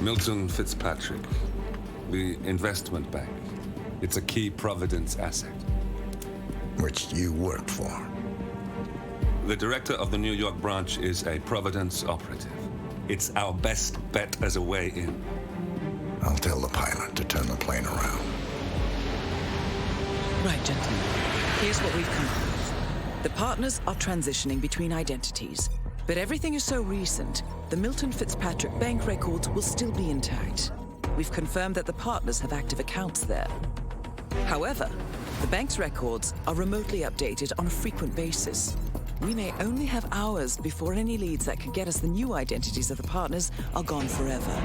Milton Fitzpatrick, the investment bank. It's a key Providence asset. Which you work for. The director of the New York branch is a Providence operative. It's our best bet as a way in. I'll tell the pilot to turn the plane around. Right, gentlemen. Here's what we've come up with. The partners are transitioning between identities, but everything is so recent, the Milton Fitzpatrick bank records will still be intact. We've confirmed that the partners have active accounts there. However, the bank's records are remotely updated on a frequent basis. We may only have hours before any leads that could get us the new identities of the partners are gone forever.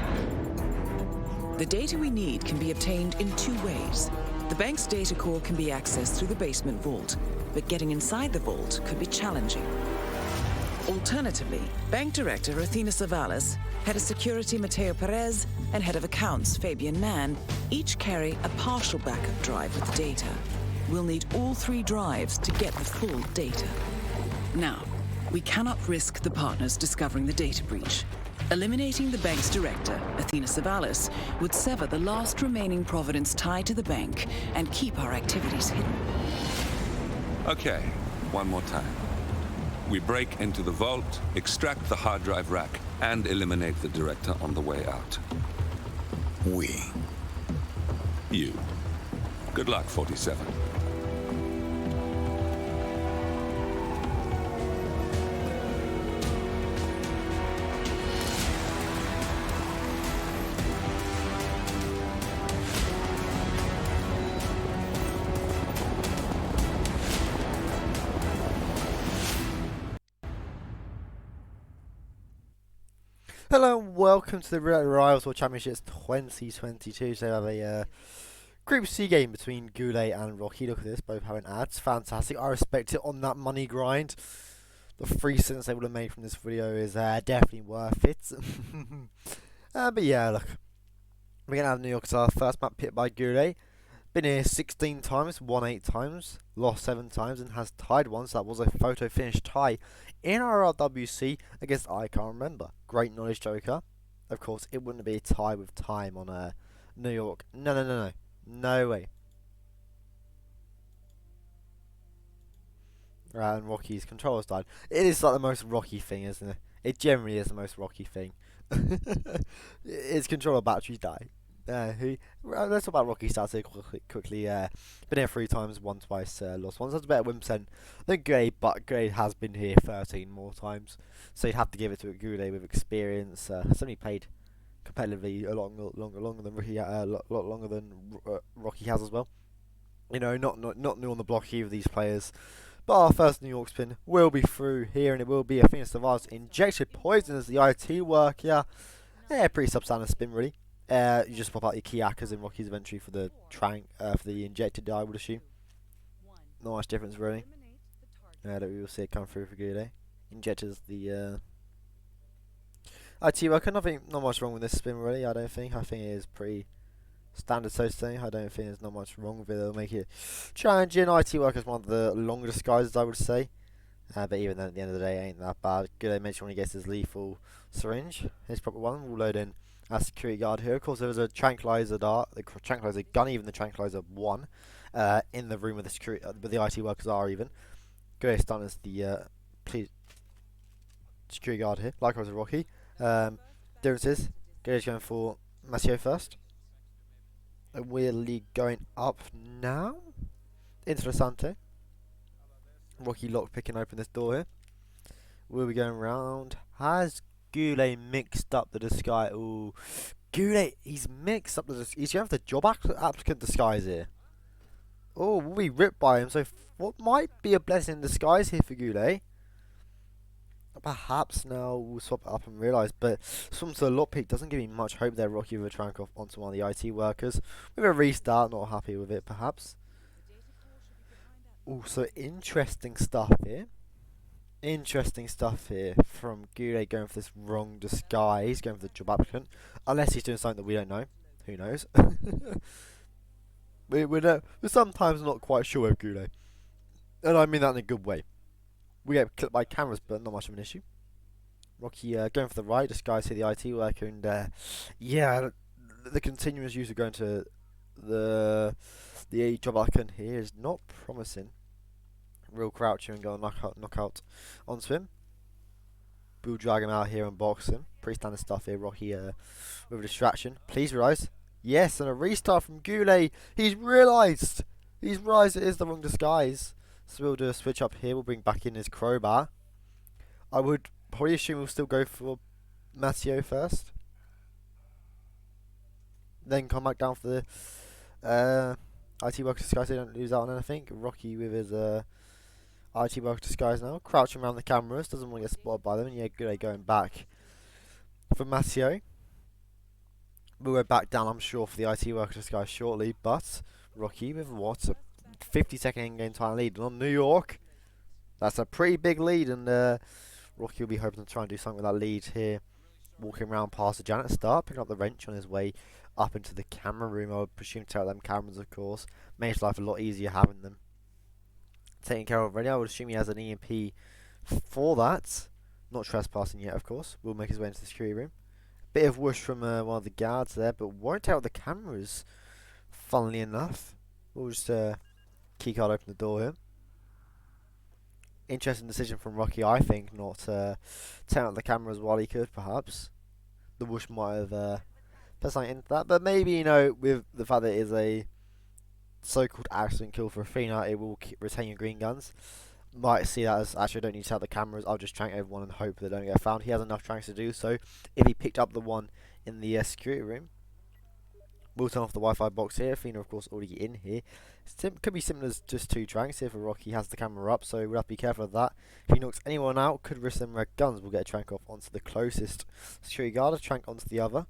The data we need can be obtained in two ways. The bank's data core can be accessed through the basement vault, but getting inside the vault could be challenging. Alternatively, Bank Director Athena Savalas, Head of Security Mateo Perez, and Head of Accounts Fabian Mann each carry a partial backup drive with the data. We'll need all three drives to get the full data. Now, we cannot risk the partners discovering the data breach. Eliminating the bank's director, Athena Savalas, would sever the last remaining Providence tie to the bank and keep our activities hidden. Okay, one more time. We break into the vault, extract the hard drive rack, and eliminate the director on the way out. We. You. Good luck, 47. Hello and welcome to the Rivals World Championships 2022. So we have a Group C game between GuLe and Rocky. Look at this, both having ads. Fantastic. I respect it on that money grind. The 3 cents they would have made from this video is definitely worth it. But yeah, look. We're going to have New York as our first map picked by GuLe. Been here 16 times, won 8 times, lost 7 times, and has tied once. That was a photo finish tie in RRWC against I Can't Remember. Great knowledge joker. Of course, it wouldn't be a tie with time on New York. No, no, no, no. No way. Right, and Rocky's controllers died. It is like the most Rocky thing, isn't it? It generally is the most Rocky thing. His controller batteries die. Let's talk about Rocky stats here quickly. Been here 3 times, won twice, lost once. That's a better win percent than GuLe, but GuLe has been here 13 more times. So you'd have to give it to a GuLe with experience. Has only played competitively a lot longer than Rocky, lot longer than Rocky has as well. You know, not new on the block either of these players. But our first New York spin will be through here, and it will be a Phoenix Device injected poison as the IT worker. Yeah, pretty substandard spin really. You just pop out your key hackers in Rocky's inventory for the for the injected, I would assume. Not much difference really. That we will see it come through for GuLe. Injectors the IT worker. Not much wrong with this spin really. I don't think. I think it is pretty standard, so to say. I don't think there's not much wrong with it. It'll make it challenging. IT worker is one of the longer disguises, I would say. But even then, at the end of the day, it ain't that bad. GuLe makes sure when he gets his lethal syringe. His proper one. We'll load in a security guard here. Of course, there was a tranquilizer dart, the tranquilizer gun, even the tranquilizer one, in the room with the security, with the IT workers are even. GuLe starting as the security guard here, likewise with Rocky. Differences. GuLe's going for Mathieu first. We're going up now. Interessante. Rocky lock picking open this door here. We'll be going round. Has GuLe mixed up the disguise? Ooh, GuLe, he's mixed up the disguise. He's going for the job applicant disguise here. Oh, we'll be ripped by him. So what might be a blessing in disguise here for GuLe? Perhaps now we'll swap it up and realise, but swim to the lockpick doesn't give me much hope there. Rocky with a trank off onto one of the IT workers. With a restart, not happy with it perhaps. Also interesting stuff here. Interesting stuff here from GuLe going for this wrong disguise, going for the job applicant. Unless he's doing something that we don't know. Who knows? we're sometimes not quite sure with GuLe. And I mean that in a good way. We get clipped by cameras, but not much of an issue. Rocky going for the right, disguise here, the IT worker, and yeah, the continuous use of going to the job applicant here is not promising. Real croucher and go knockout onto him. We'll drag him out here and box him. Pretty standard stuff here. Rocky with a distraction. Please rise. Yes, and a restart from GuLe. He's realised it is the wrong disguise. So we'll do a switch up here. We'll bring back in his crowbar. I would probably assume we'll still go for Mathieu first. Then come back down for the IT worker disguise. They don't lose out on anything. Rocky with his IT worker disguise now. Crouching around the cameras. Doesn't want to get spotted by them. And yeah, GuLe going back for Mathieu. We'll go back down, I'm sure, for the IT worker disguise shortly. But Rocky with what? A 50-second in-game time lead on New York. That's a pretty big lead, and Rocky will be hoping to try and do something with that lead here. Walking around past the janitor star, picking up the wrench on his way up into the camera room. I would presume to take out them cameras, of course. Makes life a lot easier having them taken care of already. I would assume he has an EMP for that. Not trespassing yet, of course. We'll make his way into the security room. Bit of whoosh from one of the guards there, but won't take out the cameras, funnily enough. We'll just keycard open the door here. Interesting decision from Rocky, I think, not taking out the cameras while he could, perhaps. The whoosh might have put something into that, but maybe, you know, with the fact that it is a so-called accident kill for Athena, it will retain your green guns. Might see that as, actually, I don't need to take out the cameras, I'll just trank everyone and hope they don't get found. He has enough tranks to do so. If he picked up the one in the security room, we'll turn off the Wi-Fi box here. Athena, of course, already in here. Could be simple as just 2 tranks here for Rocky. Has the camera up, so we'll have to be careful of that. If he knocks anyone out, could risk them red guns. We'll get a trank off onto the closest security guard, a trank onto the other.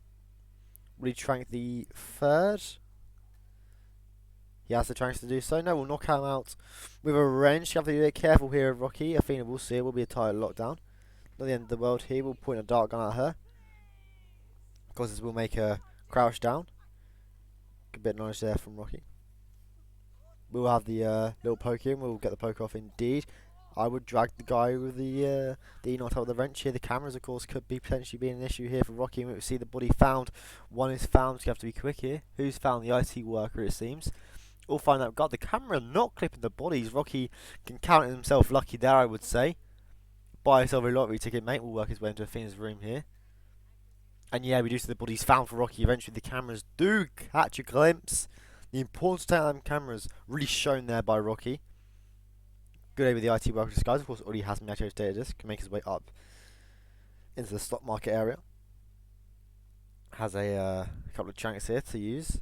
Will he trank the third? He has the tranks to do so. No, we'll knock him out with a wrench. You have to be very careful here, Rocky. Athena will see it. Will be a tight lockdown. Not the end of the world here. We'll point a dart gun at her. Of course, this will make her crouch down. Good bit of knowledge there from Rocky. We'll have the little poke in. We'll get the poke off indeed. I would drag the guy with the knocked out with the wrench here. The cameras, of course, could be potentially being an issue here for Rocky. We see the body found. One is found, so you have to be quick here. Who's found? The IT worker, it seems. We'll find out. God, the camera not clipping the bodies. Rocky can count himself lucky there, I would say. Buy yourself a lottery ticket, mate. We'll work his way into Athena's room here. And yeah, we do see the bodies found for Rocky. Eventually, the cameras do catch a glimpse. The importance of them cameras really shown there by Rocky. Good day with the IT worker disguise. Of course, already has Mattio's data disk. Can make his way up into the stock market area. Has a couple of chunks here to use.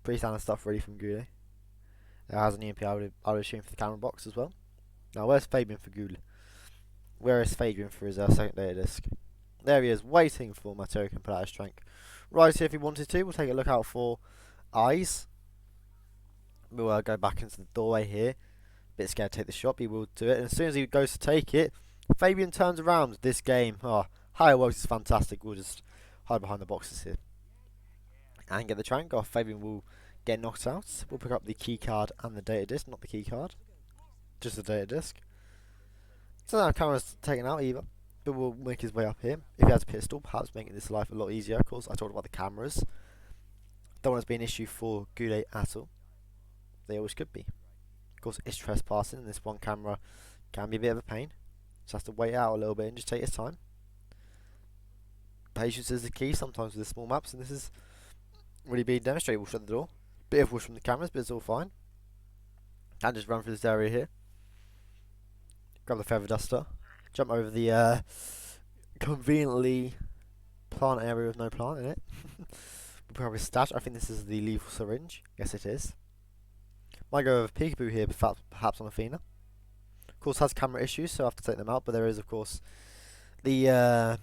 Pretty standard stuff ready from GuLe. It has an EMP, I would assume, for the camera box as well. Now, where's Fabian for GuLe? Where is Fabian for his second data disk? There he is, waiting for Matteo to pull out his trunk. Right here if he wanted to. We'll take a look out for eyes. We'll go back into the doorway here. Bit scared to take the shot, he will do it. And as soon as he goes to take it, Fabian turns around. This game, how it works is fantastic. We'll just hide behind the boxes here and get the trank off. Fabian will get knocked out. We'll pick up the key card and the data disc, not the key card, just the data disc. So now camera's taken out either, but we'll make his way up here. If he has a pistol, perhaps making this life a lot easier. Of course, I talked about the cameras. Don't want it to be an issue for GuLe at all. They always could be. Of course, it's trespassing, and this one camera can be a bit of a pain. Just have to wait out a little bit and just take his time. Patience is the key sometimes with the small maps, and this is really being demonstrated. We'll shut the door. Bit of push from the cameras, but it's all fine. And just run through this area here. Grab the feather duster. Jump over the conveniently plant area with no plant in it. We'll probably stash. I think this is the lethal syringe. Yes, it is. Might go over peekaboo here, perhaps on Athena. Of course, has camera issues, so I have to take them out. But there is, of course, the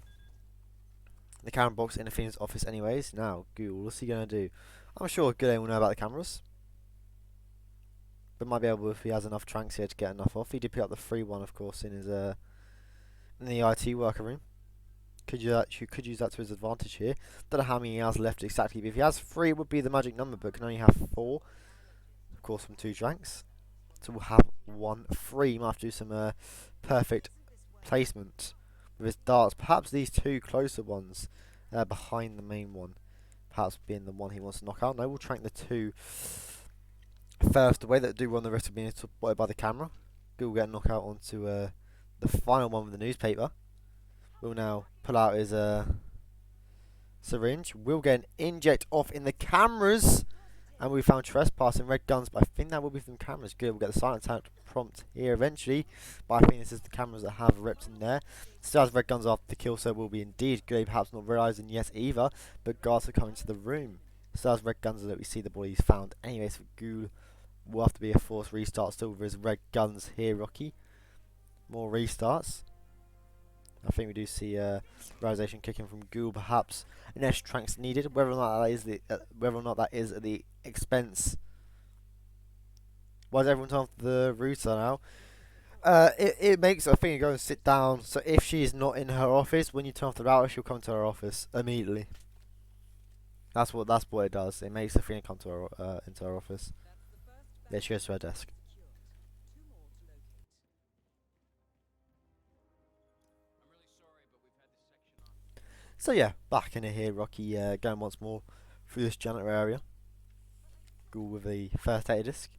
camera box in Athena's office, anyways. Now, GuLe, what's he gonna do? I'm sure GuLe will know about the cameras, but might be able, if he has enough tranks here, to get enough off. He did pick up the free one, of course, in his in the IT worker room. Could use that to his advantage here. Don't know how many he has left exactly. But if he has 3, it would be the magic number, but can only have 4. Of course, from 2 tranks. So we'll have 1 free. Might have to do some perfect placement with his darts. Perhaps these 2 closer ones behind the main one. Perhaps being the one he wants to knock out. No, we'll trank the 2 first away that do run the risk of being spotted by the camera. We'll get a knockout onto the final one with the newspaper. We'll now pull out his syringe. We'll get an inject off in the cameras. And we found trespassing red guns, but I think that will be from cameras. Good, we'll get the silent type prompt here eventually. But I think this is the cameras that have ripped in there. Still has red guns after the kill, so will be indeed good. Perhaps not realising yes either, but guards are coming to the room. Still has red guns that we see the bodies found. Anyways, for GuLe, will have to be a forced restart still with his red guns here, Rocky. More restarts. I think we do see realization kicking from GuLe. Perhaps an extra tranks needed. Whether or not that is at the expense. Why is everyone turn off the router now? It makes a thing go and sit down. So if she's not in her office, when you turn off the router, she'll come to her office immediately. That's what it does. It makes the thing come to her into her office. There she goes to her desk. So yeah, back in here, Rocky going once more through this janitor area. GuLe with the first data disc.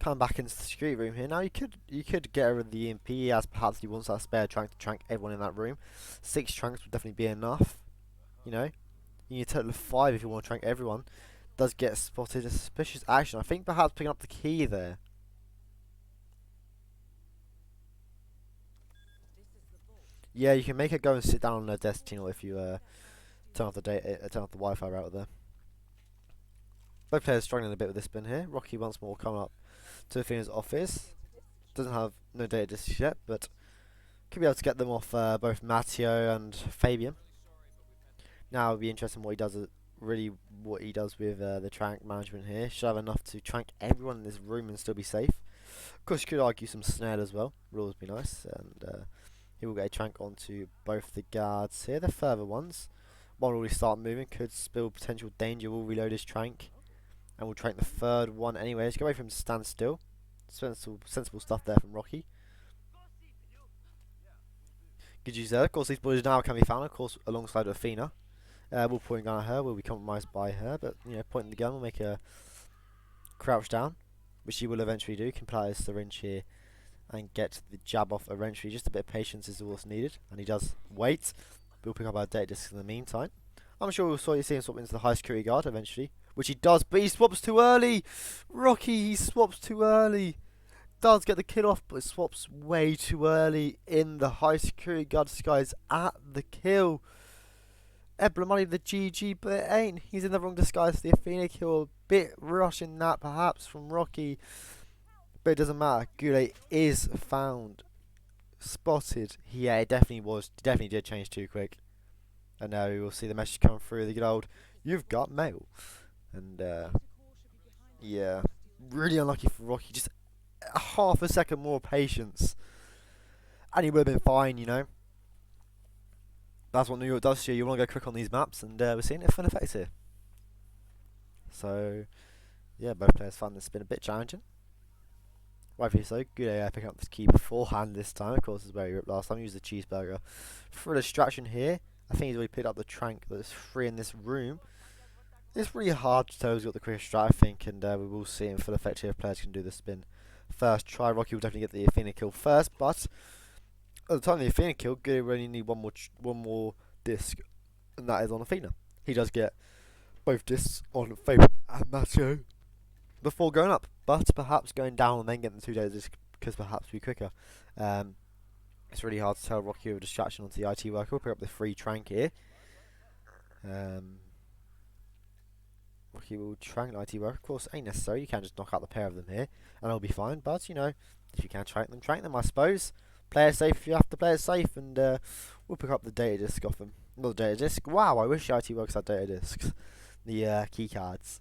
Come back into the security room here. Now you could get rid of the EMP as perhaps he wants that spare trank to trank everyone in that room. 6 tranks would definitely be enough. You know, you need a total of 5 if you want to trank everyone. Does get spotted a suspicious action. I think perhaps picking up the key there. Yeah, you can make her go and sit down on her desk, Tino, if you turn off the Wi-Fi router there. Both players struggling a bit with this spin here. Rocky once more coming up to Athena's office. Doesn't have no data discs yet, but could be able to get them off both Matteo and Fabian. Now it'll be interesting what he does. What he does with the trank management here. Should have enough to trank everyone in this room and still be safe. Of course, you could argue some snared as well. Would always be nice. And he will get a trank onto both the guards here. The further ones. One will already start moving. Could spill potential danger. Will reload his trank. And we'll trank the third one anyway. Let's go away from standstill. Sensible stuff there from Rocky. Good use there. Of course, these boys now can be found, of course, alongside Athena. We'll point a gun at her. We'll be compromised by her, but you know, pointing the gun will make her crouch down, which she will eventually do. Can apply a syringe here and get the jab off eventually. Just a bit of patience is what's needed, and he does wait. We'll pick up our data discs in the meantime. I'm sure we'll see him swap into the high security guard eventually, which he does, but he swaps too early. Rocky, he swaps too early. Does get the kill off, but swaps way too early in the high security guard disguise at the kill. Money the GG, but it ain't. He's in the wrong disguise. The Athena kill, a bit rushing that perhaps from Rocky, but it doesn't matter. GuLe is found, spotted. Yeah, it definitely was. It definitely did change too quick. And now we will see the message come through. The good old, "You've got mail," and yeah, really unlucky for Rocky. Just half a second more patience, and he would have been fine. You know. That's what New York does to you. You want to go quick on these maps, and we're seeing it full effect here. So, yeah, both players found this been a bit challenging. Rightfully so. Good picking up this key beforehand this time. Of course, is where he ripped last time. He used the cheeseburger for a distraction here. I think he's already picked up the trank that's free in this room. It's really hard to tell who's got the quickest strat, I think, and we will see in full effect here if players can do the spin first try. Rocky will definitely get the Athena kill first, but at the time of the Athena kill, Good will only need one more disc, and that is on Athena. He does get both discs on Favorite and Macho before going up, but perhaps going down and then getting the 2 data discs because perhaps be quicker. It's really hard to tell. Rocky with a distraction onto the IT worker. We'll pick up the free trank here. Rocky will trank the IT worker. Of course, ain't necessary. You can just knock out the pair of them here, and it'll be fine. But you know, if you can trank them, I suppose. Play it safe if you have to play it safe, and we'll pick up the data disc off them. Not the data disc. Wow, I wish IT works had data discs. The key cards.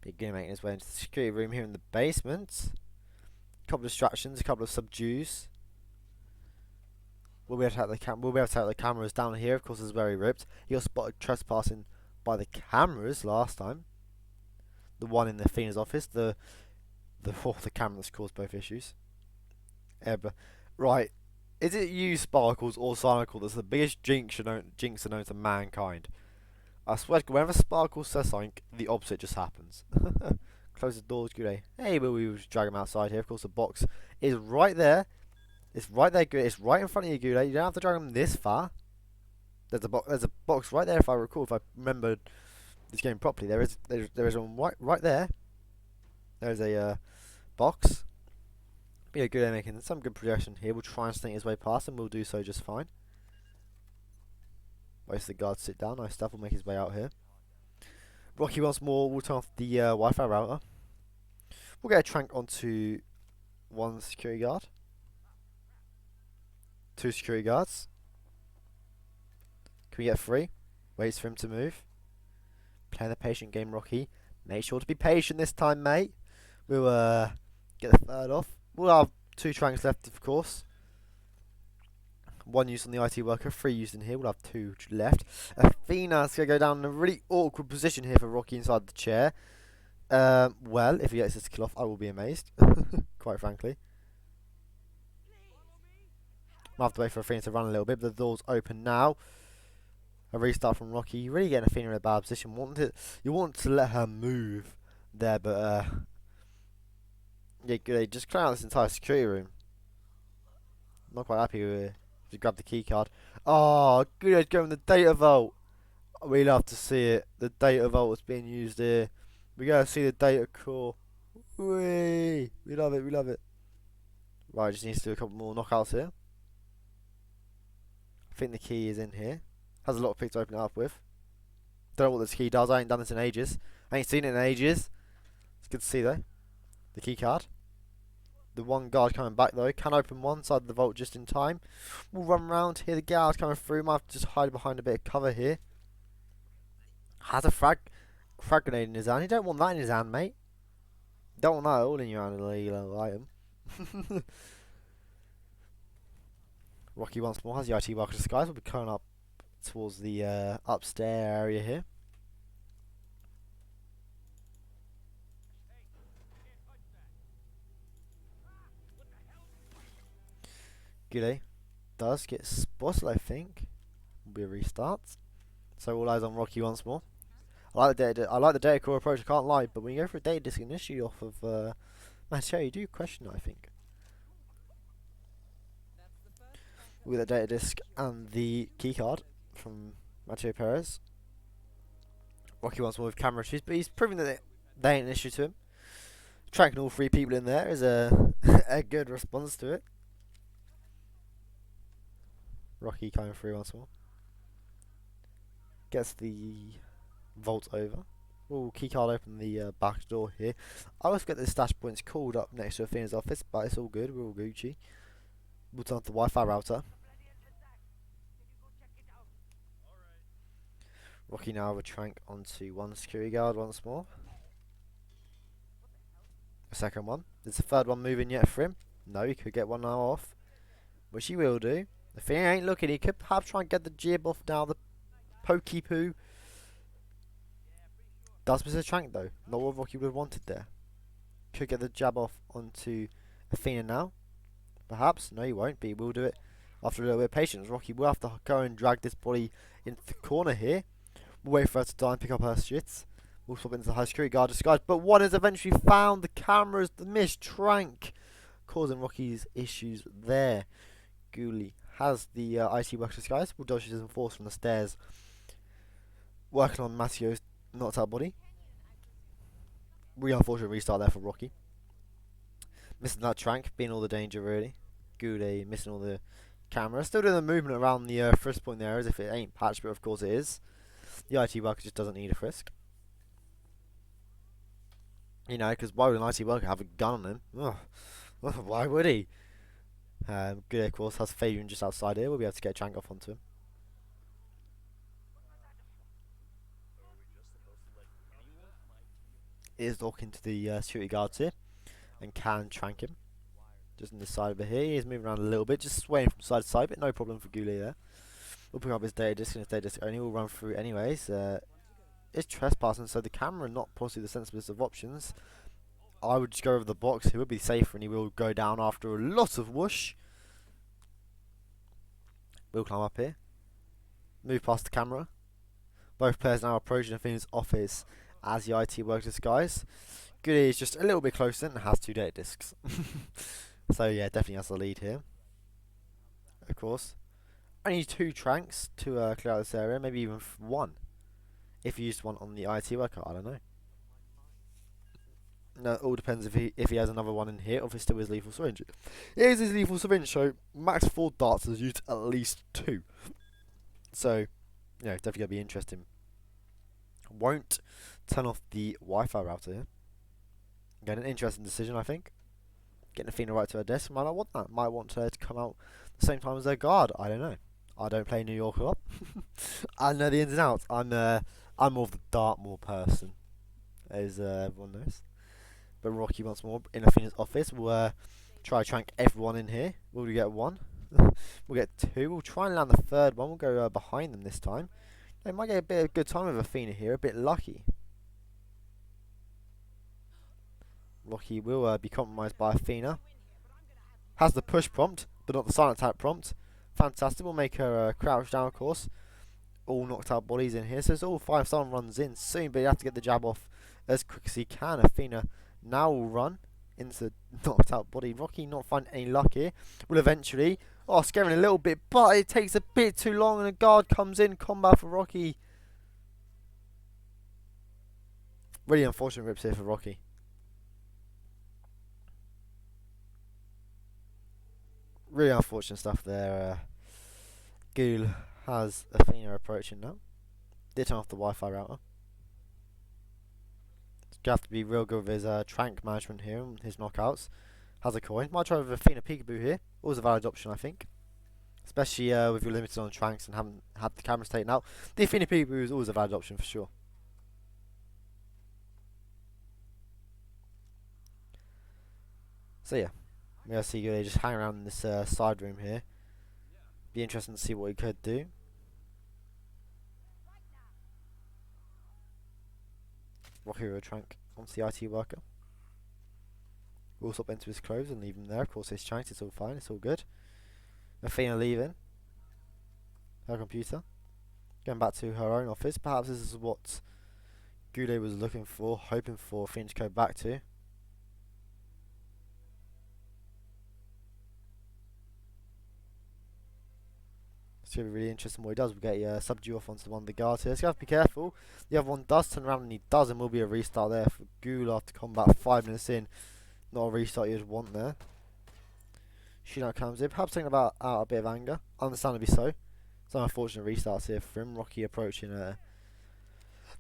Big game making his way into the security room here in the basement. Couple of distractions, a couple of subdues. We'll be able to take the cameras down here. Of course, it's very ripped. He was spotted trespassing by the cameras last time. The one in the Athena's office. The camera that's caused both issues. Right, is it you, Sparkles, or Cynical that's the biggest jinx known to mankind? I swear, whenever Sparkles says something, the opposite just happens. Close the doors, GuLe. Hey, but we will just drag him outside here. Of course, the box is right there. It's right there, GuLe. It's right in front of you, GuLe. You don't have to drag him this far. There's a box right there. If I recall, if I remember this game properly, there is one right there. There's a box. Yeah, GuLe making some good progression here. We'll try and sneak his way past, and we'll do so just fine. Waits the guard sit down. Nice stuff. We'll make his way out here. Rocky once more. We'll turn off the Wi-Fi router. We'll get a trank onto one security guard. 2 security guards. Can we get 3? Waits for him to move. Playing the patient game, Rocky. Make sure to be patient this time, mate. We'll get the third off. We'll have 2 tranks left, of course. 1 used on the IT worker, 3 used in here. We'll have 2 left. Athena's going to go down in a really awkward position here for Rocky inside the chair. Well, if he gets this kill off, I will be amazed. Quite frankly. I'll have to wait for Athena to run a little bit, but the door's open now. A restart from Rocky. You really getting Athena in a bad position. You want to let her move there, but yeah, good. Just clear out this entire security room. I'm not quite happy with it. Just grab the key card. Oh, good. Going the data vault. We love to see it. The data vault is being used here. We gotta see the data core. We love it. We love it. Right, just needs to do a couple more knockouts here. I think the key is in here. Has a lot of picks to open it up with. Don't know what this key does. I ain't done this in ages. I ain't seen it in ages. It's good to see though. The key card. The one guard coming back though. Can open one side of the vault just in time. We'll run round here. The guard's coming through. Might have to just hide behind a bit of cover here. Has a frag grenade in his hand. You don't want that in his hand, mate. Don't want that all in your hand, illegal item. Rocky once more has the IT worker disguise. We'll be coming up towards the upstairs area here. GuLe does get spotted, I think. Will be a restart. So all eyes on Rocky once more. I like the data core approach, I can't lie, but when you go for a data disk initially off of Mateo, you do question it, I think. With a data disk and the keycard from Mateo Perez. Rocky once more with camera issues, but he's proving that they ain't an issue to him. Tracking all 3 people in there is a a good response to it. Rocky coming through once more. Gets the vault over. Oh, keycard open the back door here. I always get the stash points called up next to Athena's office, but it's all good. We're all Gucci. We'll turn off the Wi-Fi router. Rocky now with a trank onto one security guard once more. A second one. Is the third one moving yet for him? No, he could get one now off, which he will do. If he ain't looking, he could perhaps try and get the jib off now. The pokey poo. Does miss a trank though. Not what Rocky would have wanted there. Could get the jab off onto Athena now. Perhaps. No, he won't, but he will do it after a little bit of patience. Rocky will have to go and drag this body into the corner here. We'll wait for her to die and pick up her shit. We'll swap into the high security guard disguise. But one is eventually found. The cameras, the missed trank, causing Rocky's issues there. GuLe has the IT work disguise. Will dodge his enforce from the stairs. Working on Matteo's knocked out body. Really unfortunate restart there for Rocky. Missing that trank, being all the danger really. GuLe missing all the cameras. Still doing the movement around the frisk point there as if it ain't patched, but of course it is. The IT worker just doesn't need a frisk. You know, because why would an IT worker have a gun on him? Oh, why would he? GuLe of course has Fabian just outside here. We'll be able to get a trank off onto him. Is talking to the security guards here and can trank him. Just on the side over here. He's moving around a little bit, just swaying from side to side, but no problem for GuLe there. We'll pick up his data disk and his data disk only will run through anyways. It's trespassing, so the camera not possibly the sensiblest of options. I would just go over the box. He would be safer and he will go down after a lot of whoosh. We'll climb up here. Move past the camera. Both players now approaching Athena's office as the IT works disguise. GuLe is just a little bit closer and has 2 data disks. So yeah, definitely has the lead here. Of course. Only 2 tranks to clear out this area, maybe even 1. If you used one on the IT worker, I don't know. No, it all depends if he has another one in here or if it's still his lethal syringe. It is his lethal syringe, so max 4 darts has used at least 2. So, yeah, definitely going to be interesting. Won't turn off the Wi-Fi router here. Again, an interesting decision, I think. Getting Athena right to her desk. Might not want that. Might want her to come out the same time as their guard. I don't know. I don't play New York a lot. I know the ins and outs. I'm more of the Dartmoor person, as everyone knows. But Rocky once more in Athena's office. We'll try to trank everyone in here. Will we get 1? We'll get 2. We'll try and land the 3rd one. We'll go behind them this time. They might get a bit of good time with Athena here. A bit lucky. Rocky will be compromised by Athena. Has the push prompt, but not the silent type prompt. Fantastic. We'll make her crouch down, of course. All knocked out bodies in here. So it's all 5. Someone runs in soon, but you have to get the jab off as quick as he can. Athena now will run into the knocked out body. Rocky not finding any luck here. Will eventually. Oh, scaring a little bit, but it takes a bit too long and a guard comes in. Combat for Rocky. Really unfortunate rips here for Rocky. Really unfortunate stuff there. GuLe has Athena approaching now. Did turn off the Wi-Fi router. Gonna have to be real good with his trank management here and his knockouts. Has a coin. Might try with Athena peekaboo here. Always a valid option, I think. Especially if you're limited on tranks and haven't had the cameras taken out. The Athena peekaboo is always a valid option for sure. So yeah. Maybe I'll see GuLe just hang around in this side room here. Be interesting to see what he could do. Rocky will trank onto the IT worker. We'll swap into his clothes and leave him there. Of course, his tranks, it's all fine, it's all good. Athena leaving her computer, going back to her own office. Perhaps this is what GuLe was looking for, hoping for Athena to go back to. It's going to be really interesting what he does. We'll get subdue off onto one of the guards here. So you have to be careful. The other one does turn around and he does, and will be a restart there for GuLe after combat 5 minutes in. Not a restart you'd want there. Shootout comes in, perhaps taking out a bit of anger. Understandably so. Some unfortunate restarts here for him. Rocky approaching the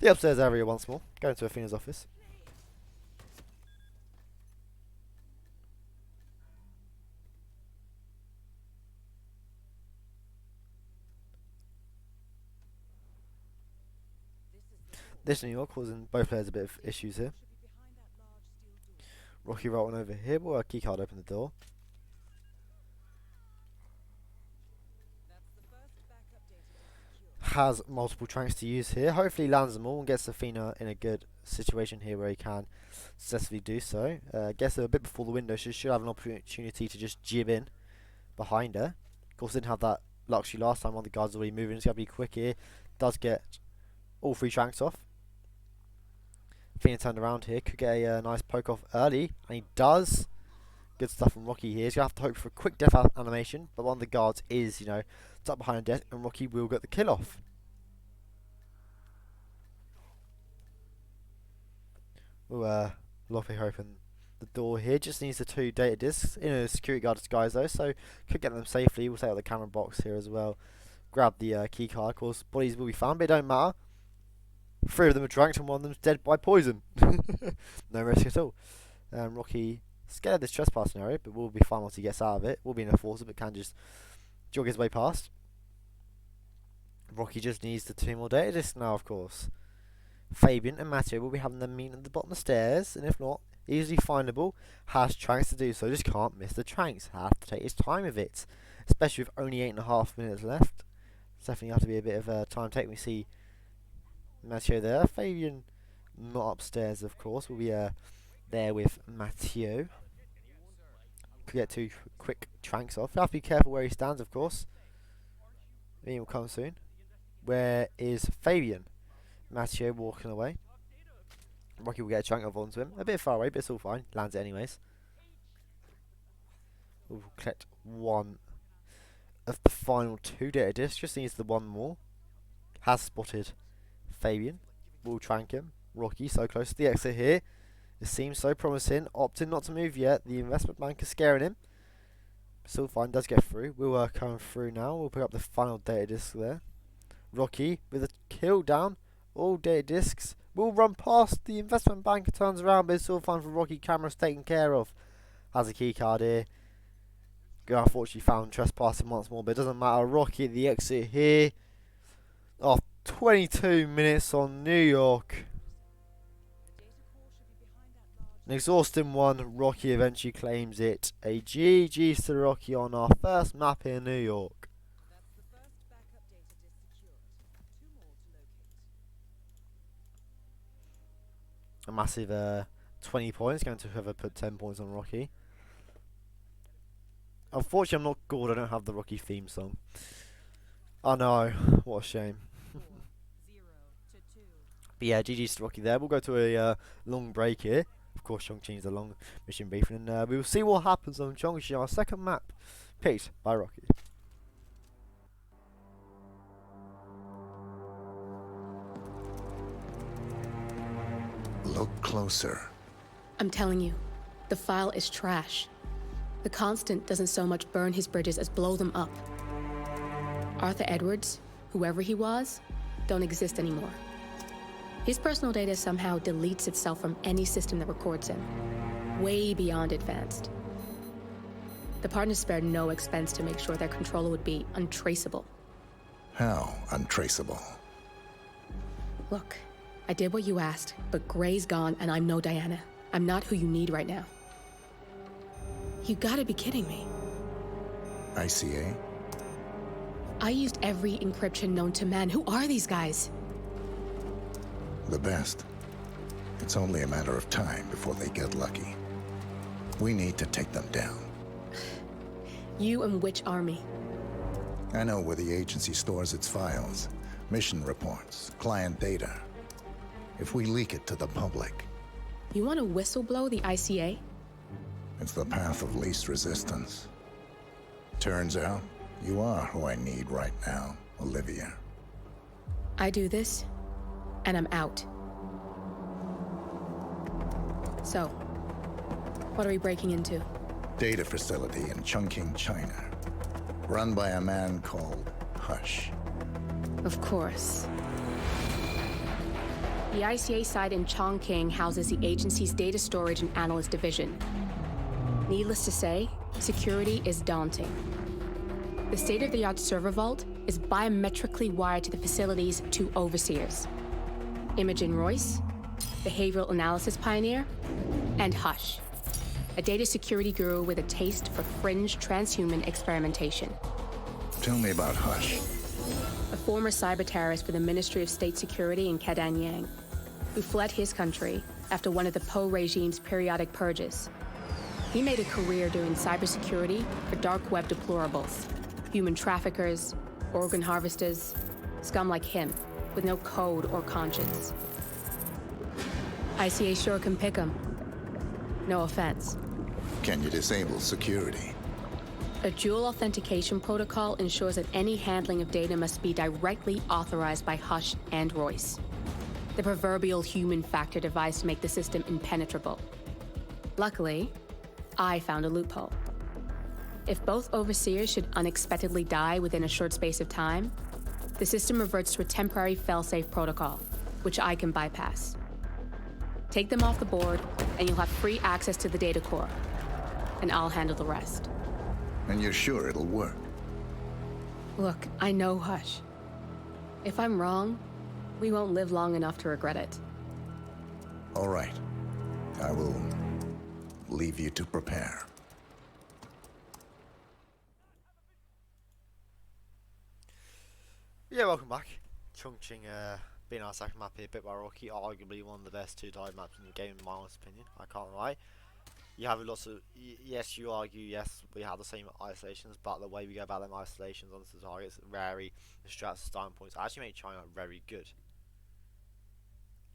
upstairs area once more. Going to Athena's office. This New York causing both players a bit of issues here. Rocky rolling over here, but a keycard open the door. Has multiple tranks to use here. Hopefully lands them all and gets Athena in a good situation here where he can successfully do so. Gets her a bit before the window, so she should have an opportunity to just jib in behind her. Of course, didn't have that luxury last time. One of the guards already moving. It's got to be quick here. Does get all 3 tranks off. Athena turned around here. Could get a nice poke off early, and he does. Good stuff from Rocky here. He's going to have to hope for a quick death animation, but one of the guards is, tucked behind a desk, and Rocky will get the kill off. We'll Loppe open the door here. Just needs the 2 data discs in a security guard disguise though, so could get them safely. We'll take out the camera box here as well. Grab the key card. Of course, bodies will be found, but it don't matter. 3 of them are dranked and 1 of them's dead by poison. No risk at all. Rocky scared of this trespass scenario, but will be fine once he gets out of it. Will be an enforcer, but can just jog his way past. Rocky just needs the 2 more data discs now, of course. Fabian and Matteo will be having them meet at the bottom of the stairs, and if not, easily findable. Has tranks to do so, just can't miss the tranks. Have to take his time with it, especially with only 8.5 minutes left. It's definitely have to be a bit of a time take. We see Matteo there. Fabian not upstairs, of course. We'll be there with Matteo. Could get 2 quick tranks off. Have to be careful where he stands, of course. He will come soon. Where is Fabian? Matteo walking away. Rocky will get a trank off onto him. A bit far away, but it's all fine. Lands it anyways. We'll collect 1 of the final 2 data discs. Just needs the 1 more. Has spotted Fabian. Will trank him. Rocky so close to the exit here. It seems so promising. Opting not to move yet. The investment bank is scaring him. Still fine. Does get through. We'll come through now. We'll pick up the final data disc there. Rocky with a kill down. All data discs. Will run past the investment bank. Turns around, but it's still fine for Rocky. Camera's taken care of. Has a key card here. Unfortunately found trespassing once more, but it doesn't matter. Rocky at the exit here. After 22 minutes on New York. An exhausting one. Rocky eventually claims it. A GG's to Rocky on our first map in New York. A massive 20 points, going to whoever put 10 points on Rocky. Unfortunately, I'm not good. I don't have the Rocky theme song. Oh no, what a shame. But yeah, GG's to Rocky there. We'll go to a long break here. Of course, Chongqing's a long mission briefing, and we will see what happens on Chongqing, our second map, picked by Rocky. Look closer. I'm telling you, the file is trash. The Constant doesn't so much burn his bridges as blow them up. Arthur Edwards, whoever he was, don't exist anymore. His personal data somehow deletes itself from any system that records him. Way beyond advanced. The partners spared no expense to make sure their controller would be untraceable. How untraceable? Look, I did what you asked, but Gray's gone and I'm no Diana. I'm not who you need right now. You gotta be kidding me. ICA? I used every encryption known to man. Who are these guys? The best. It's only a matter of time before they get lucky. We need to take them down. You and which army? I know where the agency stores its files, mission reports, client data. If we leak it to the public, You want to whistleblow the ICA? it's the path of least resistance. Turns out, you are who I need right now, Olivia. I do this, and I'm out. So, what are we breaking into? Data facility in Chongqing, China. Run by a man called Hush. Of course. The ICA site in Chongqing houses the agency's data storage and analyst division. Needless to say, security is daunting. The state-of-the-art server vault is biometrically wired to the facility's two overseers: Imogen Royce, behavioral analysis pioneer, and Hush, a data security guru with a taste for fringe transhuman experimentation. Tell me about Hush. A former cyber terrorist for the Ministry of State Security in Kadanyang, who fled his country after one of the Po regime's periodic purges. He made a career doing cybersecurity for dark web deplorables, human traffickers, organ harvesters, scum like him, with no code or conscience. ICA sure can pick 'em. No offense. Can you disable security? A dual authentication protocol ensures that any handling of data must be directly authorized by Hush and Royce, the proverbial human factor device to make the system impenetrable. Luckily, I found a loophole. If both overseers should unexpectedly die within a short space of time, the system reverts to a temporary failsafe protocol, which I can bypass. Take them off the board, and you'll have free access to the data core, and I'll handle the rest. And you're sure it'll work? Look, I know Hush. If I'm wrong, we won't live long enough to regret it. All right. I will leave you to prepare. Yeah, welcome back. Chongqing being our second map here, bit by Rocky, arguably one of the best two-dive maps in the game in my honest opinion. I can't lie. You have lots of, yes, you argue, yes, we have the same isolations, but the way we go about them isolations onto the targets vary, the strats, the starting points actually make China very good.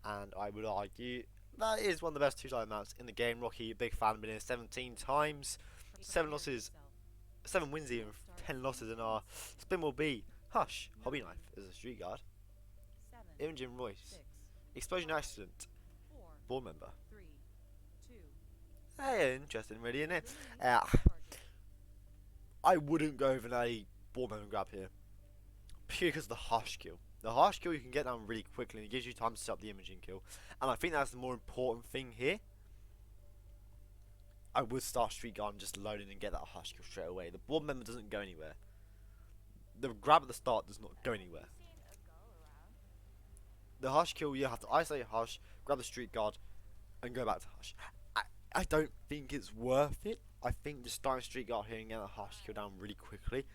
And I would argue that is one of the best two-dive maps in the game. Rocky, big fan, been here 17 times, 7 losses, 7 wins even, 10 losses, and our spin will be Hush, Hobby Knife as a street guard, Imogen Royce, Explosion Accident, board member. Hey, interesting, really, isn't it? I wouldn't go with a board member grab here, purely because of the Hush kill. The Hush kill you can get down really quickly, and it gives you time to set up the Imogen kill, and I think that's the more important thing here. I would start street guard and just load in and get that Hush kill straight away. The board member doesn't go anywhere. The grab at the start does not go anywhere. The Hush kill, you have to isolate Hush, grab the street guard, and go back to Hush. I don't think it's worth it. I think just starting street guard here and getting a Hush kill down really quickly